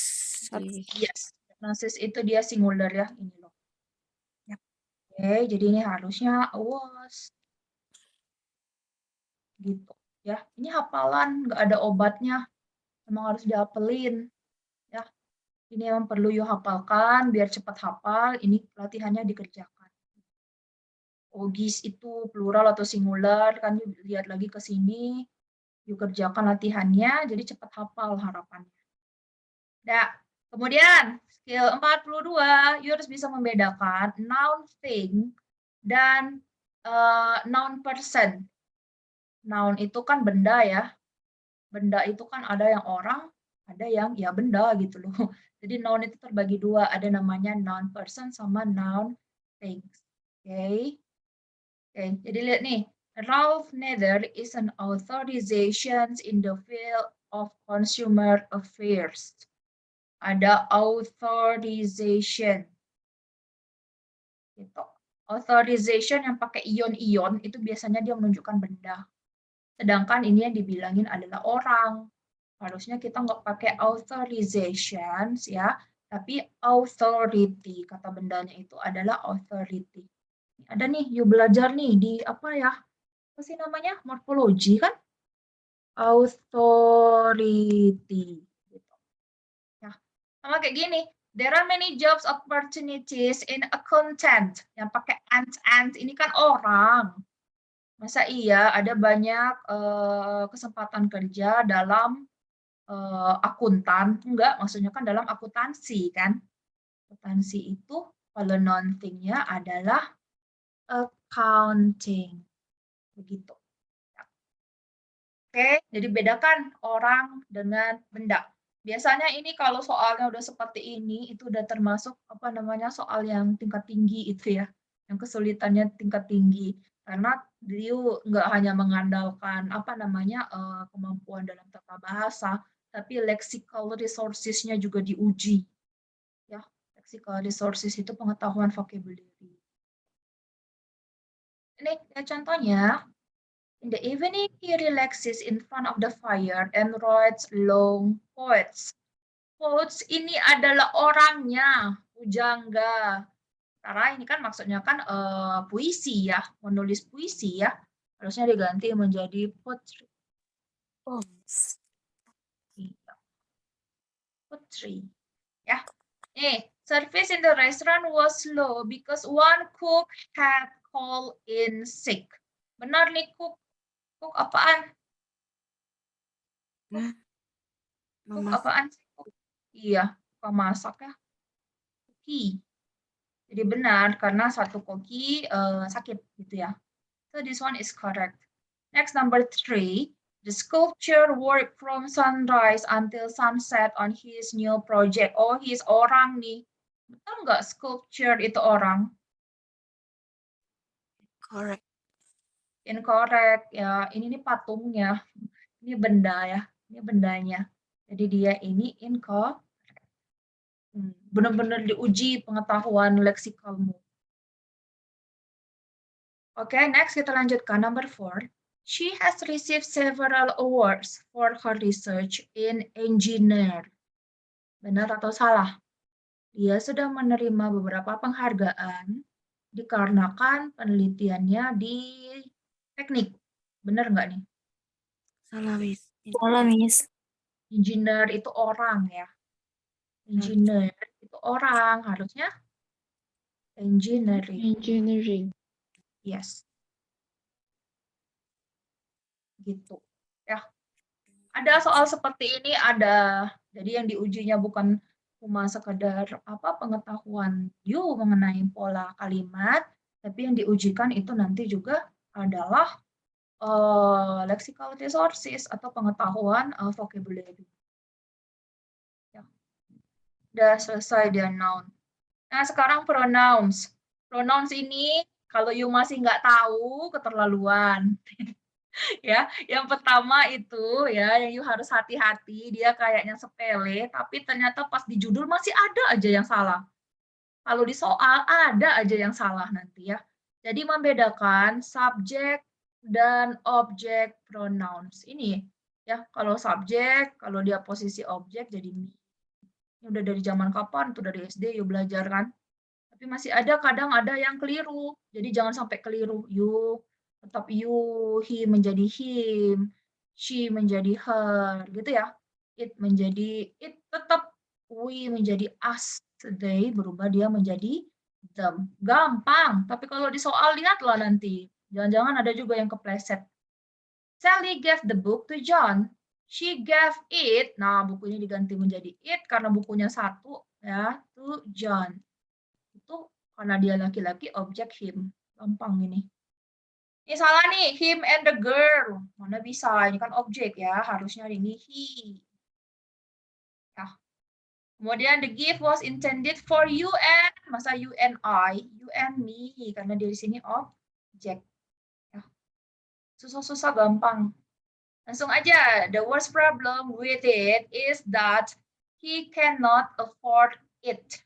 yes. Diagnosis itu dia singular ya. Ini loh. Ya. Oke, jadi ini harusnya was. Gitu. Ya, ini hafalan, nggak ada obatnya. Emang harus dihafalin. Ya, ini yang perlu you hafalkan biar cepat hafal. Ini latihannya dikerjakan. Ogis itu plural atau singular, kan you lihat lagi ke sini. You kerjakan latihannya, jadi cepat hafal harapannya. Nah, kemudian skill 42, you harus bisa membedakan noun thing dan noun person. Noun itu kan benda ya. Benda itu kan ada yang orang, ada yang ya benda gitu loh. Jadi noun itu terbagi dua, ada namanya noun person sama noun things. Oke. Oke, jadi lihat nih. Ralph Nader is an authorization in the field of consumer affairs. Ada authorization. Gitu. Authorization yang pakai ion-ion itu biasanya dia menunjukkan benda. Sedangkan ini yang dibilangin adalah orang. Harusnya kita nggak pakai authorizations ya, tapi authority. Kata bendanya itu adalah authority. Ada nih, you belajar nih di apa ya? Apa sih namanya? Morfologi kan? Authority. Gitu. Ya. Sama kayak gini. There are many jobs opportunities in accountant. Yang pakai and ini kan orang. Masa iya ada banyak kesempatan kerja dalam akuntan? Enggak, maksudnya kan dalam akuntansi kan. Akuntansi itu kalau non-thing-nya adalah accounting. Begitu. Oke, jadi bedakan orang dengan benda. Biasanya ini kalau soalnya udah seperti ini, itu udah termasuk apa namanya soal yang tingkat tinggi itu ya, yang kesulitannya tingkat tinggi. Karena dia nggak hanya mengandalkan apa namanya kemampuan dalam tata bahasa, tapi lexical resources-nya juga diuji. Ya, lexical resources itu pengetahuan vocabulary. Ini ya contohnya. In the evening, he relaxes in front of the fire and writes long quotes. Quotes ini adalah orangnya, pujangga. Karena ini kan maksudnya kan puisi ya, menulis puisi ya. Harusnya diganti menjadi poetry. Poetry. Ya. Nih, service in the restaurant was slow because one cook had called in sick. Benar nih, cook. Cook apaan? Cook apaan sih? Iya, pemasak ya. Koki. Jadi benar, karena satu koki sakit gitu ya. So this one is correct. Next, number 3. The sculptor worked from sunrise until sunset on his new project. Oh, he's orang nih. Betul nggak sculpture itu orang?
Correct.
Incorrect. Ya, ini nih patungnya. Ini benda ya. Ini bendanya. Jadi dia ini incorrect. Benar-benar diuji pengetahuan leksikalmu. Oke, next kita lanjutkan. Number 4. She has received several awards for her research in engineer. Benar atau salah? Dia sudah menerima beberapa penghargaan dikarenakan penelitiannya di teknik. Benar nggak nih?
Salah, Miss. Salah, Miss.
Engineer itu orang ya. Engineer itu orang, harusnya engineering.
Engineering.
Yes. Gitu. Ya. Ada soal seperti ini ada. Jadi yang diujinya bukan cuma sekedar apa pengetahuan you mengenai pola kalimat, tapi yang diujikan itu nanti juga adalah lexical resources atau pengetahuan vocabulary. Ya. Udah selesai dia noun. Nah, sekarang pronouns. Pronouns ini Kalau you masih nggak tahu, keterlaluan. Ya, yang pertama itu ya, yang you harus hati-hati, dia kayaknya sepele, tapi ternyata pas di judul masih ada aja yang salah. Kalau di soal ada aja yang salah nanti ya. Jadi membedakan subjek dan objek pronouns. Ini ya, kalau subjek, kalau dia posisi objek jadi me. Ini udah dari zaman kapan tuh, dari SD you belajar kan? Tapi masih ada kadang ada yang keliru. Jadi jangan sampai keliru. You tetap you, he menjadi him, she menjadi her, gitu ya. It menjadi it, tetap we menjadi us, they berubah dia menjadi them. Gampang, tapi kalau di soal lihatlah nanti. Jangan-jangan ada juga yang kepleset. Sally gave the book to John. She gave it, nah bukunya diganti menjadi it karena bukunya satu ya, to John. Itu karena dia laki-laki, objek him. Gampang ini. Ini salah nih, him and the girl. Mana bisa, ini kan objek ya, harusnya ini he. Ya. Kemudian the gift was intended for you and, masa you and I, you and me, karena dia di sini objek. Ya. Susah-susah gampang. Langsung aja, the worst problem with it is that he cannot afford it.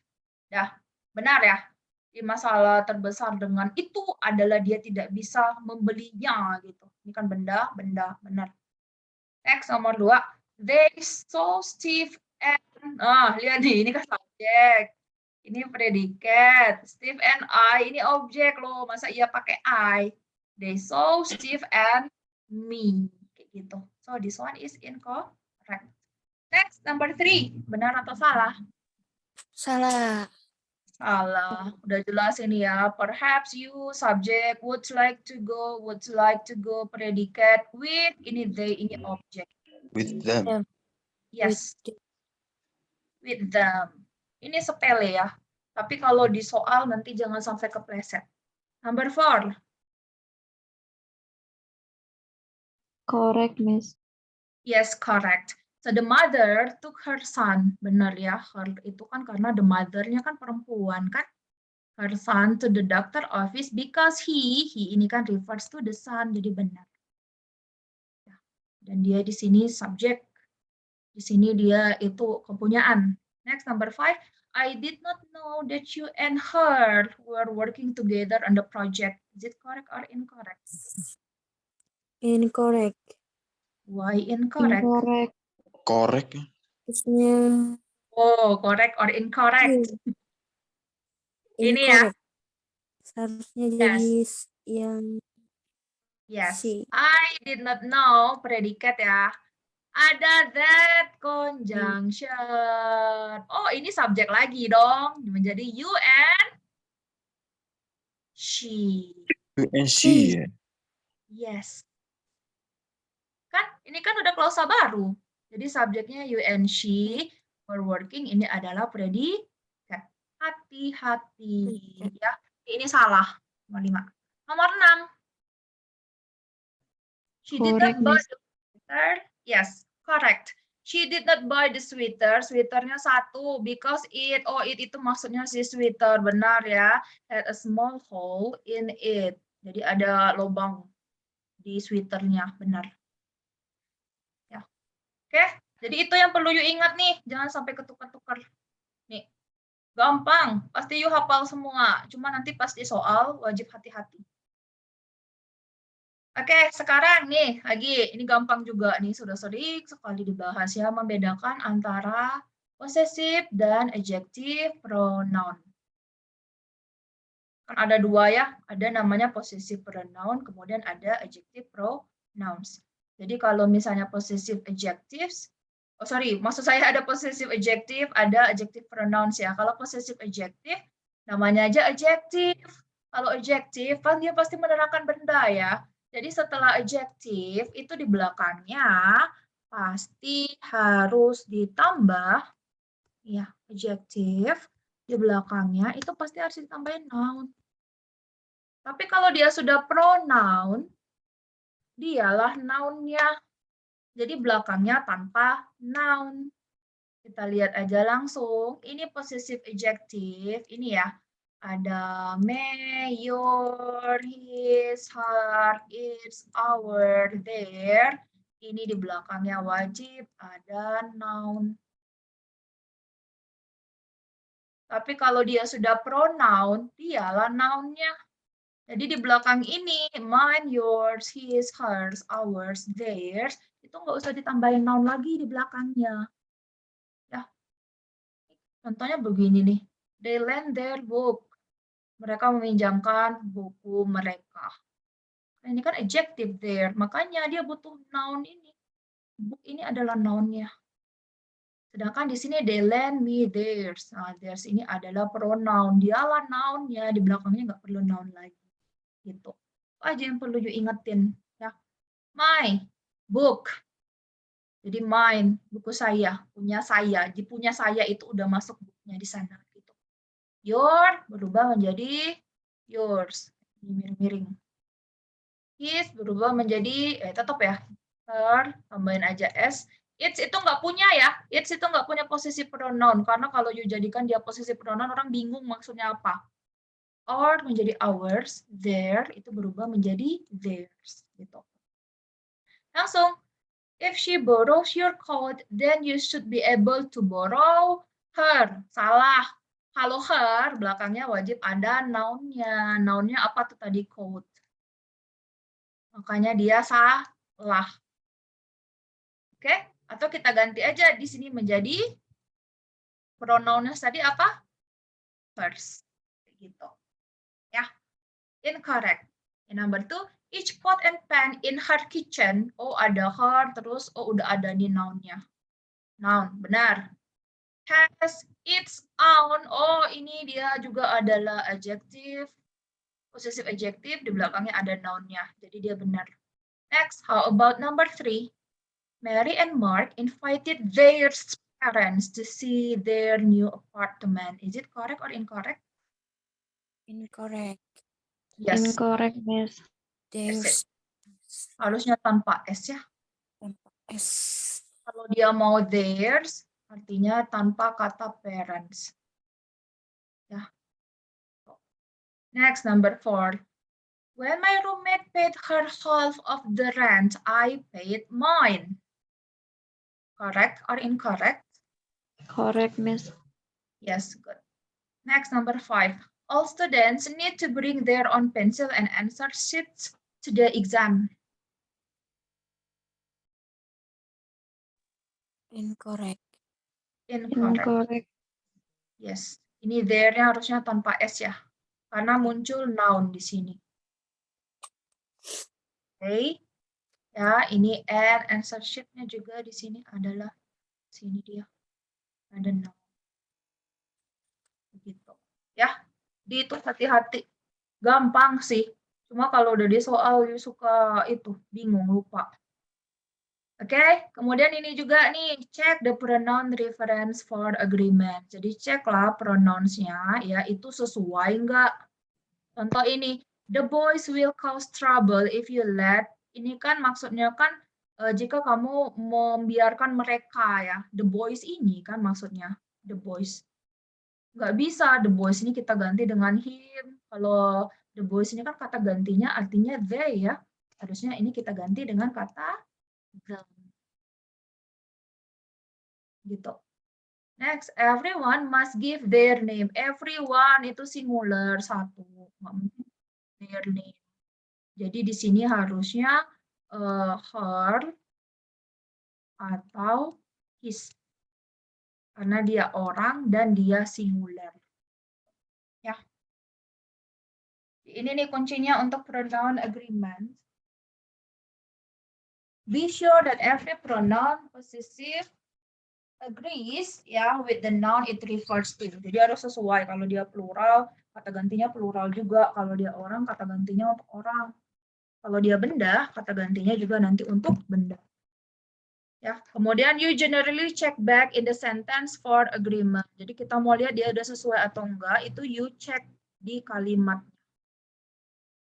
Ya, benar ya. Di masalah terbesar dengan itu adalah dia tidak bisa membelinya gitu. Ini kan benda, benar. Next nomor 2, they so Steve and lihat nih, ini kan subjek. Ini predikat. Steve and I ini objek loh. Masa ia pakai I? They saw Steve and me kayak gitu. So this one is incorrect. Next number 3, benar atau salah?
Salah.
Salah, udah jelas ini ya. Perhaps you, subject, would like to go, predikat, with, ini they, ini object.
With them.
Yes, with them. Ini sepele ya. Tapi kalau di soal nanti jangan sampai kepleset. Number 4.
Correct, Miss.
Yes, correct. So the mother took her son, benar ya, her itu kan karena the mother-nya kan perempuan kan, her son to the doctor office because he ini kan refers to the son, jadi benar. Dan dia di sini subjek, di sini dia itu kepunyaan. Next number 5, I did not know that you and her were working together on the project. Is it correct or incorrect?
Incorrect.
Why incorrect?
Incorrect.
Correct.
Terusnya
Oh, correct or incorrect? Ini ya.
incorrect. Seharusnya jadi yang
Yes,
C.
I did not know, predikat ya. Ada that conjunction. Oh, ini subjek lagi dong. Menjadi you and she.
You and she.
Yes. Kan, ini kan udah klausa baru. Jadi subjeknya you and she were working, ini adalah predikat. Hati-hati. Ya, ini salah. Nomor 5. Nomor 6. She did not
Correct,
buy
Miss.
the sweater. Yes, correct. She did not buy the sweater. Sweaternya 1 because it itu maksudnya si sweater, benar ya. Had a small hole in it. Jadi ada lubang di sweaternya, benar. Ya. Oke, jadi itu yang perlu you ingat nih, jangan sampai ketukar-tukar. Nih. Gampang, pasti you hafal semua. Cuma nanti pas di soal wajib hati-hati. Oke, sekarang nih lagi, ini gampang juga nih, sudah sering sekali dibahas ya, membedakan antara possessive dan adjective pronoun. Kan ada 2 ya, ada namanya possessive pronoun, kemudian ada adjective pronouns. Jadi kalau misalnya possessive adjectives, maksud saya ada possessive adjective, ada adjective pronouns ya. Kalau possessive adjective, namanya aja adjective. Kalau adjective, kan dia pasti menerangkan benda ya. Jadi setelah adjective itu di belakangnya pasti harus ditambah ya, adjective di belakangnya itu pasti harus ditambahin noun. Tapi kalau dia sudah pronoun, dialah noun-nya. Jadi belakangnya tanpa noun. Kita lihat aja langsung. Ini possessive adjective, ini ya. Ada may, your, his, her, its, our, their. Ini di belakangnya wajib ada noun. Tapi kalau dia sudah pronoun, dialah nounnya. Jadi di belakang ini, mine, yours, his, hers, ours, theirs, itu nggak usah ditambahin noun lagi di belakangnya. Ya. Contohnya begini nih. They lend their book. Mereka meminjamkan buku mereka. Nah, ini kan adjective there, makanya dia butuh noun ini. Book ini adalah nounnya. Sedangkan di sini they lend me theirs. Nah, theirs ini adalah pronoun. Dialah nounnya, di belakangnya nggak perlu noun lagi. Gitu. Aja yang perlu you ingetin. Ya. My book. Jadi mine, buku saya, punya saya. Di punya saya itu udah masuk bukunya di sana. Gitu. Your berubah menjadi yours. Ini miring-miring. His berubah menjadi, tetap ya, her, tambahin aja s. Its itu nggak punya ya, its itu nggak punya posisi pronoun, karena kalau you jadikan dia posisi pronoun, orang bingung maksudnya apa. Our menjadi ours, their itu berubah menjadi theirs. Gitu. Langsung, if she borrows your coat, then you should be able to borrow her. Salah. Kalau her, belakangnya wajib ada noun-nya. Noun-nya apa tuh tadi? Coat. Makanya dia salah. Oke? Atau kita ganti aja di sini menjadi pronounnya tadi apa? Hers. Gitu. Ya. Incorrect. Number 2, each pot and pan in her kitchen. Oh, ada her, terus oh udah ada nih noun-nya. Noun, benar. Has its own. Oh, ini dia juga adalah adjective. Possessive adjective, di belakangnya ada noun-nya. Jadi dia benar. Next, how about number 3? Mary and Mark invited their parents to see their new apartment. Is it correct or incorrect?
Incorrect.
Yes.
Incorrect, Miss.
There's
Harusnya tanpa S ya.
S.
Kalau dia mau theirs, artinya tanpa kata parents. Ya. Next, number 4. When my roommate paid her half of the rent, I paid mine. Correct or incorrect?
Correct, Miss.
Yes, good. Next, number 5. All students need to bring their own pencil and answer sheets to the exam.
Incorrect.
Incorrect.
Yes. Ini there-nya harusnya tanpa S ya. Karena muncul noun di sini. Oke. Ya, ini and answer sheet-nya juga di sini adalah sini dia. Ada noun. Begitu. Ya. Di itu hati-hati. Gampang sih. Cuma kalau udah di soal suka itu bingung, lupa. Oke, kemudian ini juga nih, check the pronoun reference for agreement. Jadi ceklah pronouns-nya ya itu sesuai nggak. Contoh ini, the boys will cause trouble if you let. Ini kan maksudnya kan jika kamu membiarkan mereka ya. The boys ini kan maksudnya, the boys. Nggak bisa, the boys ini kita ganti dengan him. Kalau the boys ini kan kata gantinya artinya they ya. Harusnya ini kita ganti dengan kata them. Gitu. Next, everyone must give their name. Everyone itu singular satu, nggak mungkin their name. Jadi di sini harusnya her atau his, karena dia orang dan dia singular. Ya. Ini nih kuncinya untuk pronoun agreement. Be sure that every pronoun possessive agrees ya with the noun it refers to. Jadi harus sesuai. Kalau dia plural, kata gantinya plural juga. Kalau dia orang, kata gantinya untuk orang. Kalau dia benda, kata gantinya juga nanti untuk benda. Ya, kemudian you generally check back in the sentence for agreement. Jadi kita mau lihat dia udah sesuai atau enggak, itu you check di kalimat.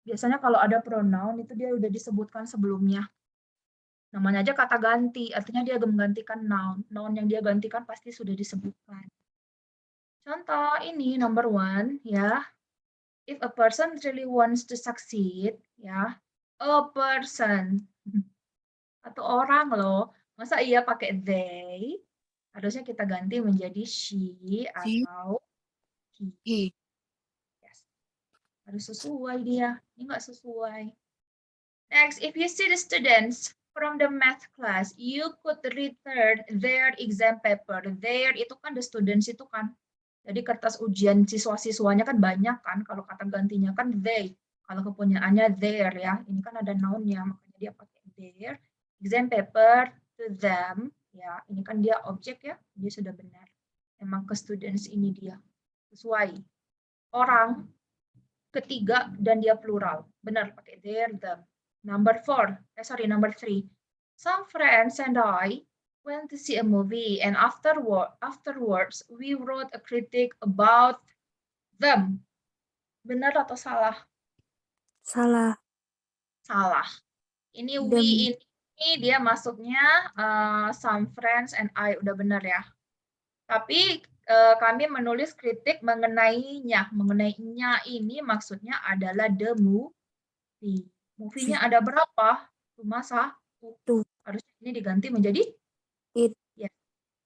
Biasanya kalau ada pronoun itu dia udah disebutkan sebelumnya. Namanya aja kata ganti, artinya dia menggantikan noun. Noun yang dia gantikan pasti sudah disebutkan. Contoh ini, number 1, ya. if a person really wants to succeed, ya, a person atau orang loh, masa iya pakai they? Harusnya kita ganti menjadi she atau he. Yes. Harus sesuai dia. Ini nggak sesuai. Next, if you see the students from the math class, you could return their exam paper. Their itu kan the students itu kan. Jadi kertas ujian siswa-siswanya kan banyak kan. Kalau kata gantinya kan they. Kalau kepunyaannya their ya. Ini kan ada noun-nya, makanya dia pakai their. Exam paper to them. Ya, ini kan dia objek ya. Dia sudah benar. Emang ke students ini dia. Sesuai. Orang ketiga dan dia plural. Benar pakai their, them. Number 3. Some friends and I went to see a movie and afterwards we wrote a critic about them. Benar atau salah?
Salah.
Salah. Ini
Them.
we ini dia masuknya some friends and I, udah benar ya. Tapi kami menulis kritik mengenainya. Mengenainya ini maksudnya adalah the movie. Movie-nya ada berapa? Cuma satu. Harusnya ini diganti menjadi
it.
Yes,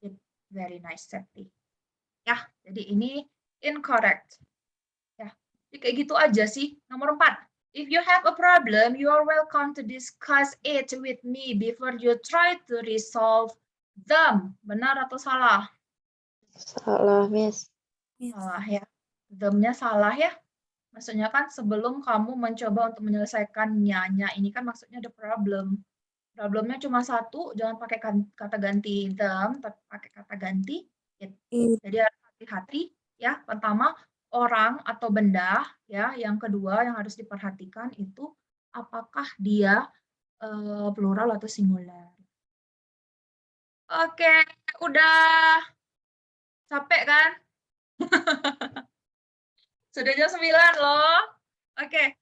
it. Very nice, Septi. Ya, jadi ini incorrect. Ya, jadi kayak gitu aja sih. Nomor 4. If you have a problem, you are welcome to discuss it with me before you try to resolve them. Benar atau salah?
Salah, Miss.
Salah ya. Them-nya salah ya. Maksudnya kan sebelum kamu mencoba untuk menyelesaikannya, ini kan maksudnya ada problem. Problemnya cuma satu, jangan pakai kata ganti them, tapi pakai kata ganti it. Jadi harus hati-hati ya. Pertama, orang atau benda ya. Yang kedua yang harus diperhatikan itu apakah dia plural atau singular. Oke, udah capek kan? Sudah jam 9 loh. Oke,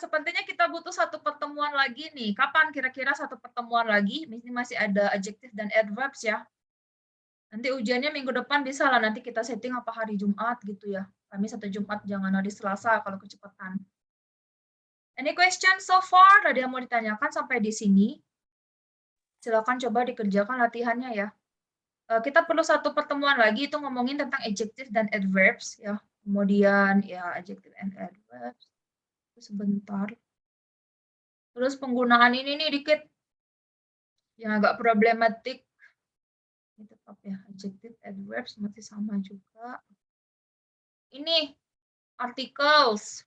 sepertinya kita butuh satu pertemuan lagi nih. Kapan kira-kira satu pertemuan lagi? Ini masih ada adjective dan adverbs ya. Nanti ujiannya minggu depan bisa lah, nanti kita setting apa hari Jumat gitu ya. Kami satu Jumat, jangan hari Selasa kalau kecepatan. Any question so far? Ada yang mau ditanyakan sampai di sini? Silakan coba dikerjakan latihannya ya. Kita perlu satu pertemuan lagi itu ngomongin tentang adjective dan adverbs ya. Kemudian ya adjective and adverbs. Sebentar. Terus penggunaan ini nih dikit yang agak problematik. Ini tetap ya adjective adverbs masih sama juga. Ini articles.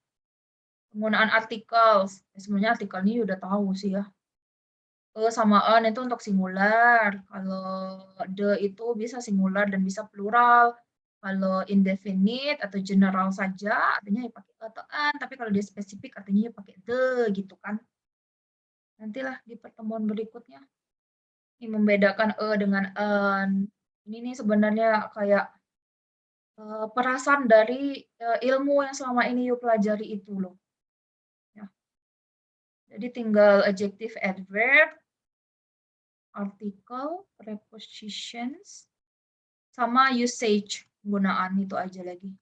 Penggunaan articles. Sebenarnya artikel ini udah tahu sih ya. Sama an itu untuk singular. Kalau the itu bisa singular dan bisa plural. Kalau indefinite atau general saja, artinya ya pakai atau an, tapi kalau dia spesifik artinya ya pakai the gitu kan. Nantilah di pertemuan berikutnya. Ini membedakan dengan an. Ini nih sebenarnya kayak perasan dari ilmu yang selama ini yuk pelajari itu loh. Ya. Jadi tinggal adjective, adverb, article, prepositions, sama usage. Penggunaan itu aja lagi.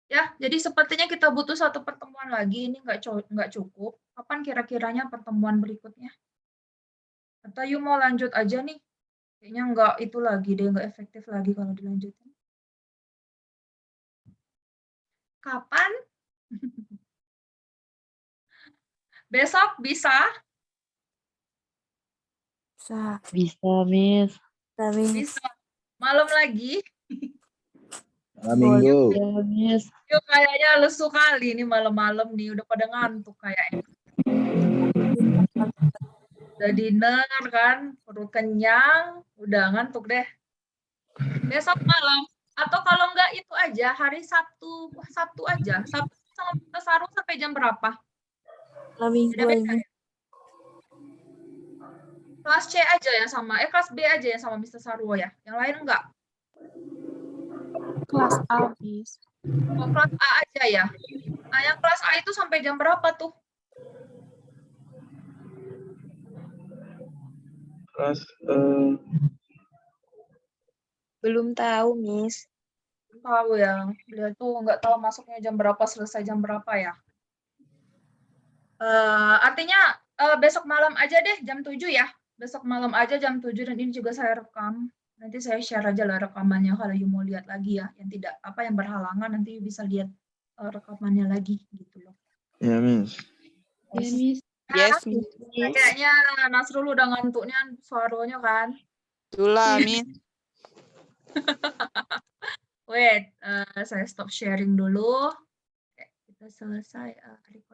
Ya, jadi sepertinya kita butuh satu pertemuan lagi. Ini nggak cukup. Kapan kira-kiranya pertemuan berikutnya? Atau you mau lanjut aja nih? Kayaknya nggak itu lagi deh, nggak efektif lagi kalau dilanjutin. Kapan? Besok bisa?
Bisa.
Bisa, Miss.
Bisa. Malam lagi?
Malam minggu.
Ya, Miss.
Yuk kayaknya lesu kali nih malam-malam nih, udah pada ngantuk kayaknya. Udah dinner kan, perut kenyang, udah ngantuk deh. Besok malam, atau kalau enggak itu aja, hari Sabtu aja. Sabtu sama kita sarung sampai jam berapa?
Minggu
Beda-beda
aja.
ya? Kelas C aja ya sama, kelas B aja ya sama Mr. Sarwo ya? Yang lain enggak?
Kelas A, Miss.
Oh, kelas A aja ya? Nah, yang kelas A itu sampai jam berapa tuh?
Kelas
Belum tahu, Miss.
Belum tahu ya. Beliau tuh nggak tahu masuknya jam berapa, selesai jam berapa ya. Artinya besok malam aja deh jam 7 ya. Besok malam aja jam 7 dan ini juga saya rekam. Nanti saya share aja lah rekamannya kalau you mau lihat lagi ya. Yang tidak yang berhalangan nanti bisa lihat rekamannya lagi gitu loh.
Ya, Miss.
Ya, Miss.
Yes, Miss.
Kayaknya Nasrul udah ngantuknya suaranya kan.
Itulah, Miss.
Wait, saya stop sharing dulu. Oke, kita selesai.